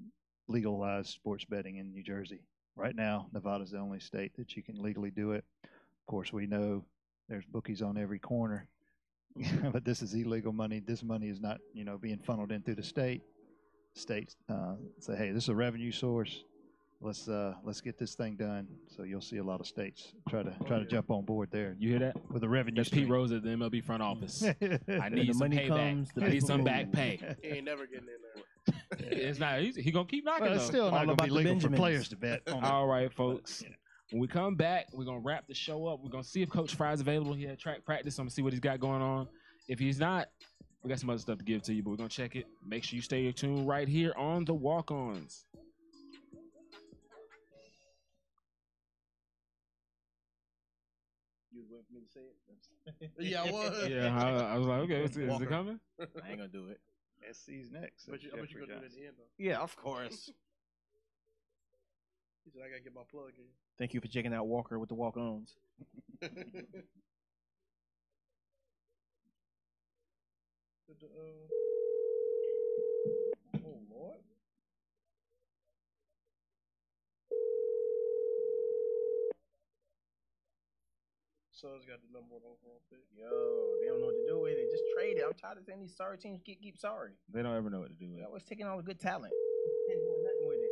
legalized sports betting in New Jersey. Right now, Nevada's the only state that you can legally do it. Of course, we know there's bookies on every corner, but this is illegal money. This money is not, being funneled in through the state. States say, hey, this is a revenue source. Let's get this thing done. So you'll see a lot of states try to jump on board there. You hear that? With the revenue. That's Pete Rose at the MLB front office. I need The some money payback. comes, the I need people some move. back pay. He ain't never getting in there. It's not. He gonna keep knocking. Well, it's though. still not All going to about be the legal for Benjamins. players to bet. On All right, folks. When we come back, we're gonna wrap the show up. We're gonna see if Coach Fry's available. He had track practice. I'm gonna see what he's got going on. If he's not, we got some other stuff to give to you, but we're gonna check it. Make sure you stay tuned right here on the Walk-Ons. You was waiting for me to say it? Yeah, I was. Yeah, I was like, okay, is Walker. it coming? I ain't gonna do it. SC's next. But I bet you're gonna do it at the end though. Yeah, of course. He said I gotta get my plug in. Thank you for checking out Walker with the Walk-Ons. Oh Lord. Suns got the #1 overall pick. Yo, they don't know what to do with it. Just trade it. I'm tired of saying these sorry teams keep sorry. They don't ever know what to do with They're it. always taking all the good talent and doing nothing with it.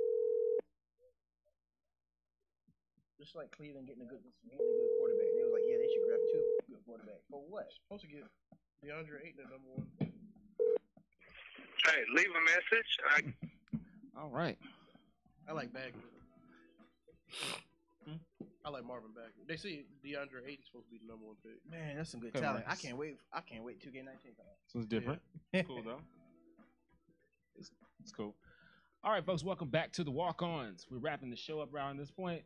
Just like Cleveland getting a good quarterback. They was like, yeah, they should grab 2 good quarterbacks. For what? Supposed to get DeAndre Ayton at #1. Hey, leave a message. All right. I like Bagley. I like Marvin Bagley. They say DeAndre Ayton's supposed to be the #1 pick. Man, that's some good Good talent. Marcus. I can't wait 2K19 come out. So it's different. It's cool though. It's cool. All right, folks, welcome back to the Walk-Ons. We're wrapping the show up around this point.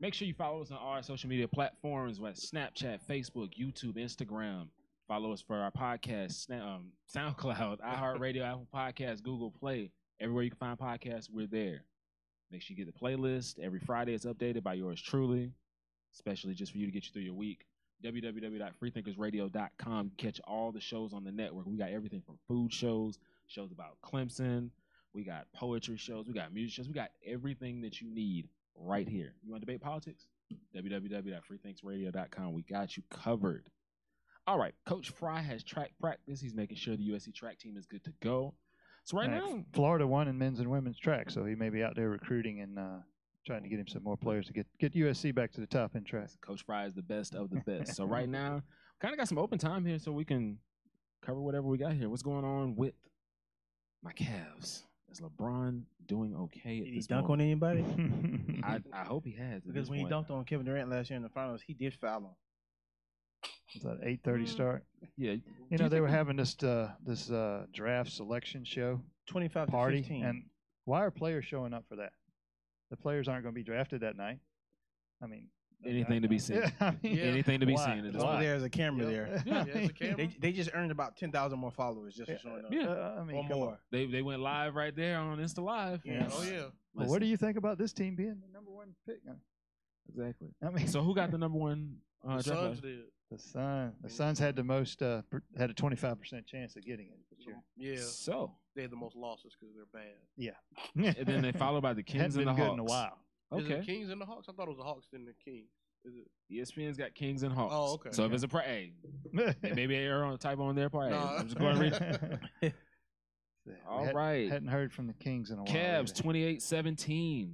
Make sure you follow us on all our social media platforms, like Snapchat, Facebook, YouTube, Instagram. Follow us for our podcast, SoundCloud, iHeartRadio, Apple Podcasts, Google Play. Everywhere you can find podcasts, we're there. Make sure you get the playlist. Every Friday it's updated by yours truly, especially just for you to get you through your week. www.freethinkersradio.com. Catch all the shows on the network. We got everything from food shows, shows about Clemson. We got poetry shows. We got music shows. We got everything that you need right here. You want to debate politics? www.freethinkersradio.com. We got you covered. All right, Coach Fry has track practice. He's making sure the USC track team is good to go. So right now, Florida won in men's and women's track, so he may be out there recruiting and trying to get him some more players to get USC back to the top in track. Coach Fry is the best of the best. So right now, kind of got some open time here, so we can cover whatever we got here. What's going on with my Cavs? Is LeBron doing okay? Did he dunk on anybody? I hope he has. Because when he dunked on Kevin Durant last year in the finals, he did foul him. Was that 8:30 start? Yeah. You know, they were having this draft selection show 25 party, to 15. and why are players showing up for that? The players aren't going to be drafted that night. I mean, anything to be seen. I mean, Anything to be why? seen at this Why? point. There's a camera there. Yeah, there's a camera. They just earned about 10,000 more followers just for showing up. Yeah. I mean, Or come more. on. They went live right there on Insta Live. Yeah. Oh yeah. Well, what do you think about this team being the number 1 pick? Exactly. I mean, So who got the number 1 The draft Suns pick? did. the Suns had the most, had a 25% chance of getting it this year. Yeah. So They had the most losses because they're bad. and then they followed by the Kings Hadn't and the been good Hawks. in a while. Is it Okay. Kings and the Hawks? I thought it was the Hawks and the Kings. Is it? ESPN's got Kings and Hawks. Oh, okay. So if it's a hey, maybe error on typo on their part. Hey, Nah. I'm just going to read. All right. Hadn't heard from the Kings in a while. Cavs either. 28-17.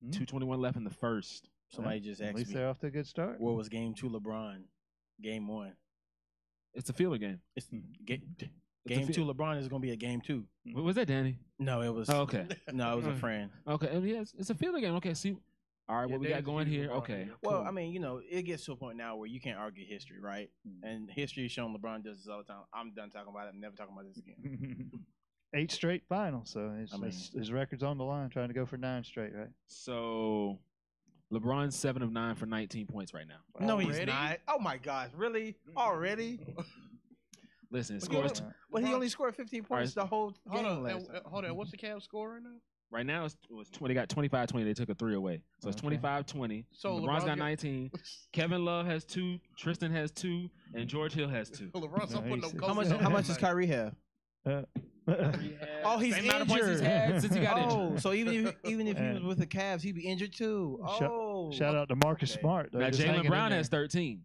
2:21 left in the first. Somebody just At asked least me, they're off to a good start. what was game 2 LeBron? Game 1. It's a feeler game. It's a game fi- 2 LeBron is going to be a game 2. What was that, Danny? No, it was Oh, okay. no, it was a friend. Okay. Yeah, it's a feeler game. Okay. See. All right. Yeah, what we Danny's got a going huge here? LeBron Okay. fan. Well, cool. I mean, you know, it gets to a point now where you can't argue history, right? And history has shown LeBron does this all the time. I'm done talking about it. I'm never talking about this again. 8 straight finals, so I mean- his record's on the line, trying to go for 9 straight, right? So LeBron's 7 of 9 for 19 points right now. No, he's Already? not. Oh my gosh, really? Already? Listen, But scores Well, he only scored 15 points the whole Hold game on. last time. Hold on. What's the Cavs score right now? right now. It was 20. They got 25-20. They took a 3 away, so it's Okay. 25-20. So LeBron's LeBron got get- 19. Kevin Love has 2. Tristan has 2, and George Hill has 2. LeBron's not putting no Nice. coaches How on much that does night. Kyrie have? Oh, he's Same amount of points he's had since he got Oh, injured. so even if he was And- with the Cavs, he'd be injured too. Shout- Oh, Shout out to Marcus Okay. Smart. though, Now just hanging Jalen in Brown there. has 13.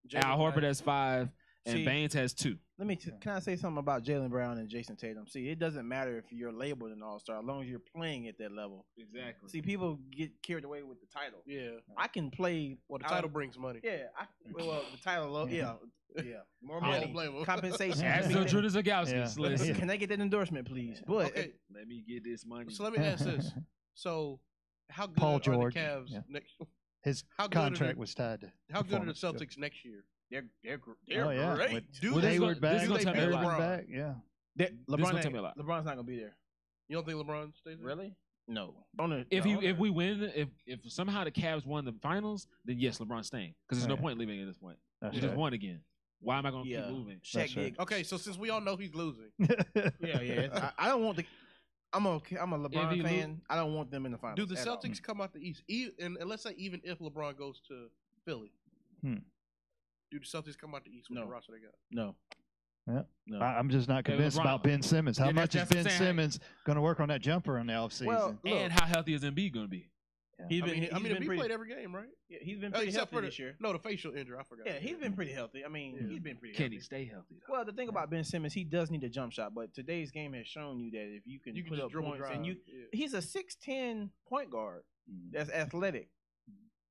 Jalen Al Horford Brown. has 5, and See- Baines has 2. Let me. Can I say something about Jalen Brown and Jason Tatum? See, it doesn't matter if you're labeled an All-Star as long as you're playing at that level. Exactly. See, people get carried away with the title. Yeah. I can play. Well, the out- title brings money. Yeah, well, the title. Yeah, more I money, don't blame him. compensation. As Yeah. the Judas Zagowski. Yeah. Listen, Can I get that endorsement, please? But Okay. let me get this money. So let me ask this. So, how good Paul are George, the Cavs yeah. next? His How good are contract the- was tied to. How good are the performance. Celtics next year? they're Oh yeah, great. with Do Well, they? this Hayward is back, gonna tell me a Irving lot. back, yeah. gonna tell me a lot. LeBron's not gonna be there. You don't think LeBron stays there? Really? No. If we win, if somehow the Cavs won the finals, then yes, LeBron's staying because there's no Right. point leaving at this point. That's We just right. won again. Why am I going to Yeah. keep moving? Shaq That's right. did. Okay, so since we all know he's losing, Yeah. I don't want the. I'm a If he LeBron fan. I don't want them in the finals. do the at all. Celtics come out the East? And let's say even if LeBron goes to Philly, Hmm. do the Celtics come out the East with No. the roster they got? No. Yeah. No. I'm just not Okay, convinced LeBron- about Ben Simmons. How Yeah, much is that's what I'm Ben saying. Simmons going to work on that jumper in the offseason? Well, look, And how healthy is Embiid going to be? he's I been. mean, he's been he pretty, played every game, right? yeah, he's been Oh, pretty except healthy for the this year. No, the facial injury. I forgot. Yeah, he's been pretty healthy. I mean, Yeah. he's been pretty Can he healthy. stay healthy? Though? Well, the thing about Ben Simmons, he does need a jump shot, but today's game has shown you that if you can You can put just up dribble points drive. and you, Yeah. he's a 6'10" point guard Mm. that's athletic.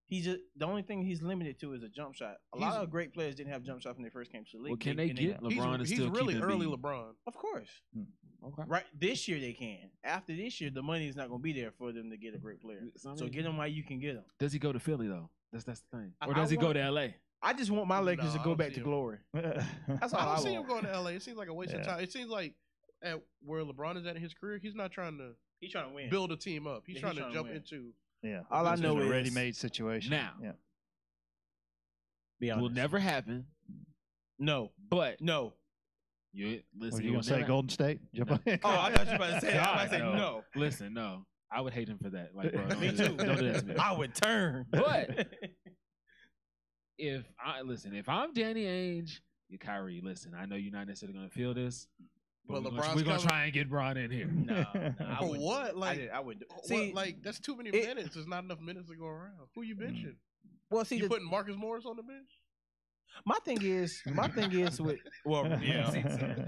He's just the only thing he's limited to is a jump shot. A lot of great players didn't have jump shots when they first came to the league. Well, can they get He's, LeBron and he's still really keep early Embiid? LeBron. Of course. Okay. Right this year they can. After this year, the money is not going to be there for them to get a great player. So get them while you can get them. Does he go to Philly though? That's the thing. I- Or does I he go want- to LA? I just want my Lakers No, to I go don't back see to him. glory. That's all I I, don't see him want. going to LA. It seems like a waste of Yeah. time. It seems like at where LeBron is at in his career, he's not trying to He's trying to win. build a team up. He's Yeah, trying he's to trying to jump win. into. Yeah. All I This know is a is- ready-made situation. Now. Yeah. Be honest. Will never happen. No. But No. you What listen. are you it going will to say, never- Golden State? Jump on- Oh, I thought you were about to say. I was about to say God, no. Listen, no. I would hate him for that. Like, bro, Me too. Don't do that to me. I would turn. But if I'm Danny Ainge, you Kyrie, listen, I know you're not necessarily going to feel this, But we're LeBron's going to coming. try and get Bron in here. No, I For wouldn't. what? Like, I would. See, See, like that's too many it- minutes. There's not enough minutes to go around. Who you benching? well, see, You the, putting Marcus Morris on the bench? My thing is with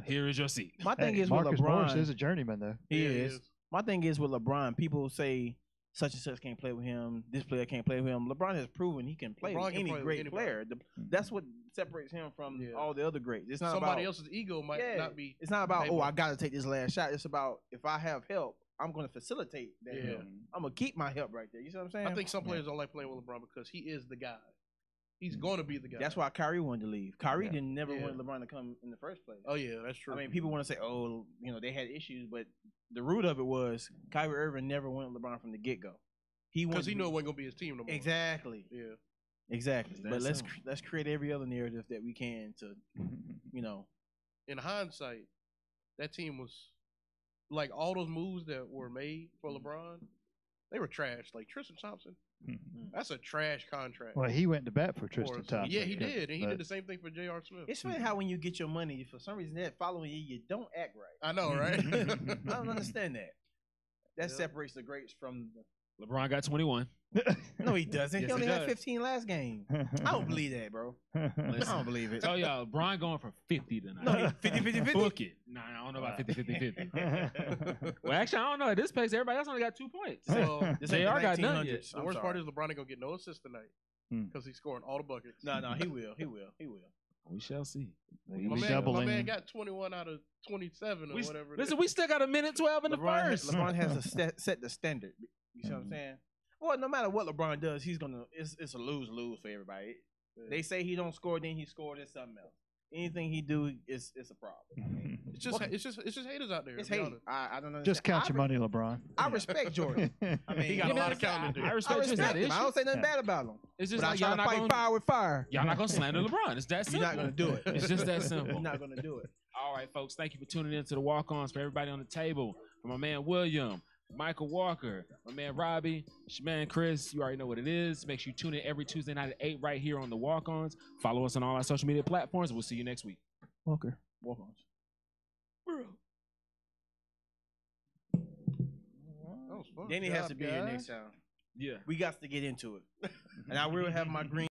Here is your seat. my thing is Marcus with Morris LeBron. is a journeyman, though. He Yeah, he is. is. My thing is with LeBron. People say such and such can't play with him. This player can't play with him. LeBron has proven he can play LeBron with can any play with great anybody. player. That's what separates him from all the other greats. It's not Somebody about, else's ego might not be. It's not about able. I got to take this last shot. It's about if I have help, I'm going to facilitate that help. I'm gonna keep my help right there. You see what I'm saying? I think some players don't like playing with LeBron because he is the guy. He's going to be the guy. That's why Kyrie wanted to leave. Kyrie didn't never want LeBron to come in the first place. Oh yeah, that's true. I mean, people want to say, oh, they had issues, but the root of it was Kyrie Irving never wanted LeBron from the get go. Because he knew it wasn't gonna be his team no more. Exactly. Yeah. Exactly. But That's let's create every other narrative that we can to, In hindsight, that team was like all those moves that were made for LeBron. They were trash. Like Tristan Thompson, that's a trash contract. Well, he went to bat for Tristan Thompson. Yeah, he did, and he did the same thing for J.R. Smith. It's funny how when you get your money, for some reason that following year you don't act right. I know, right? I don't understand that. That separates the greats from the. LeBron got 21. No, he doesn't. Yes, he only he had does. 15 last game. I don't believe that, bro. I don't believe it. Tell y'all, LeBron going for 50 tonight. No, 50-50-50. Book it. Nah, I don't know about 50-50-50. Well, actually, I don't know. At this pace, everybody else only got 2 points. So This ain't JR the got none 1900s. yet. the worst part is LeBron ain't gonna get no assist tonight because he's scoring all the buckets. No, he will. He will. We shall see. My man got 21 out of 27 or whatever. it Listen, is. we still got a minute 12 in the first. LeBron has to set the standard. You see what I'm saying? Well, no matter what LeBron does, he's gonna. It's a lose-lose for everybody. They say he don't score, then he scored. It's something else. Anything he do, it's a problem. It's just haters out there. It's to be hate. honest. I don't understand. Just count your money, LeBron. I respect Jordan. I mean, He got a lot of counting to do. I I respect you. It's not respect an him. I issue. don't say nothing bad about him. It's just But like I y'all try not to fight gonna, fire with fire. y'all not gonna slander LeBron. It's that simple. You're not gonna do it. It's just that simple. You're not gonna do it. All right, folks. Thank you for tuning in to the Walk-Ons. For everybody on the table, for my man William, Michael Walker, my man Robbie, it's your man Chris. You already know what it is. Make sure you tune in every Tuesday night at 8 right here on the Walk-Ons. Follow us on all our social media platforms. We'll see you next week. Walker. Walk-Ons. That was fun. Then he has to be here next time. Yeah. We got to get into it. And I will have my green.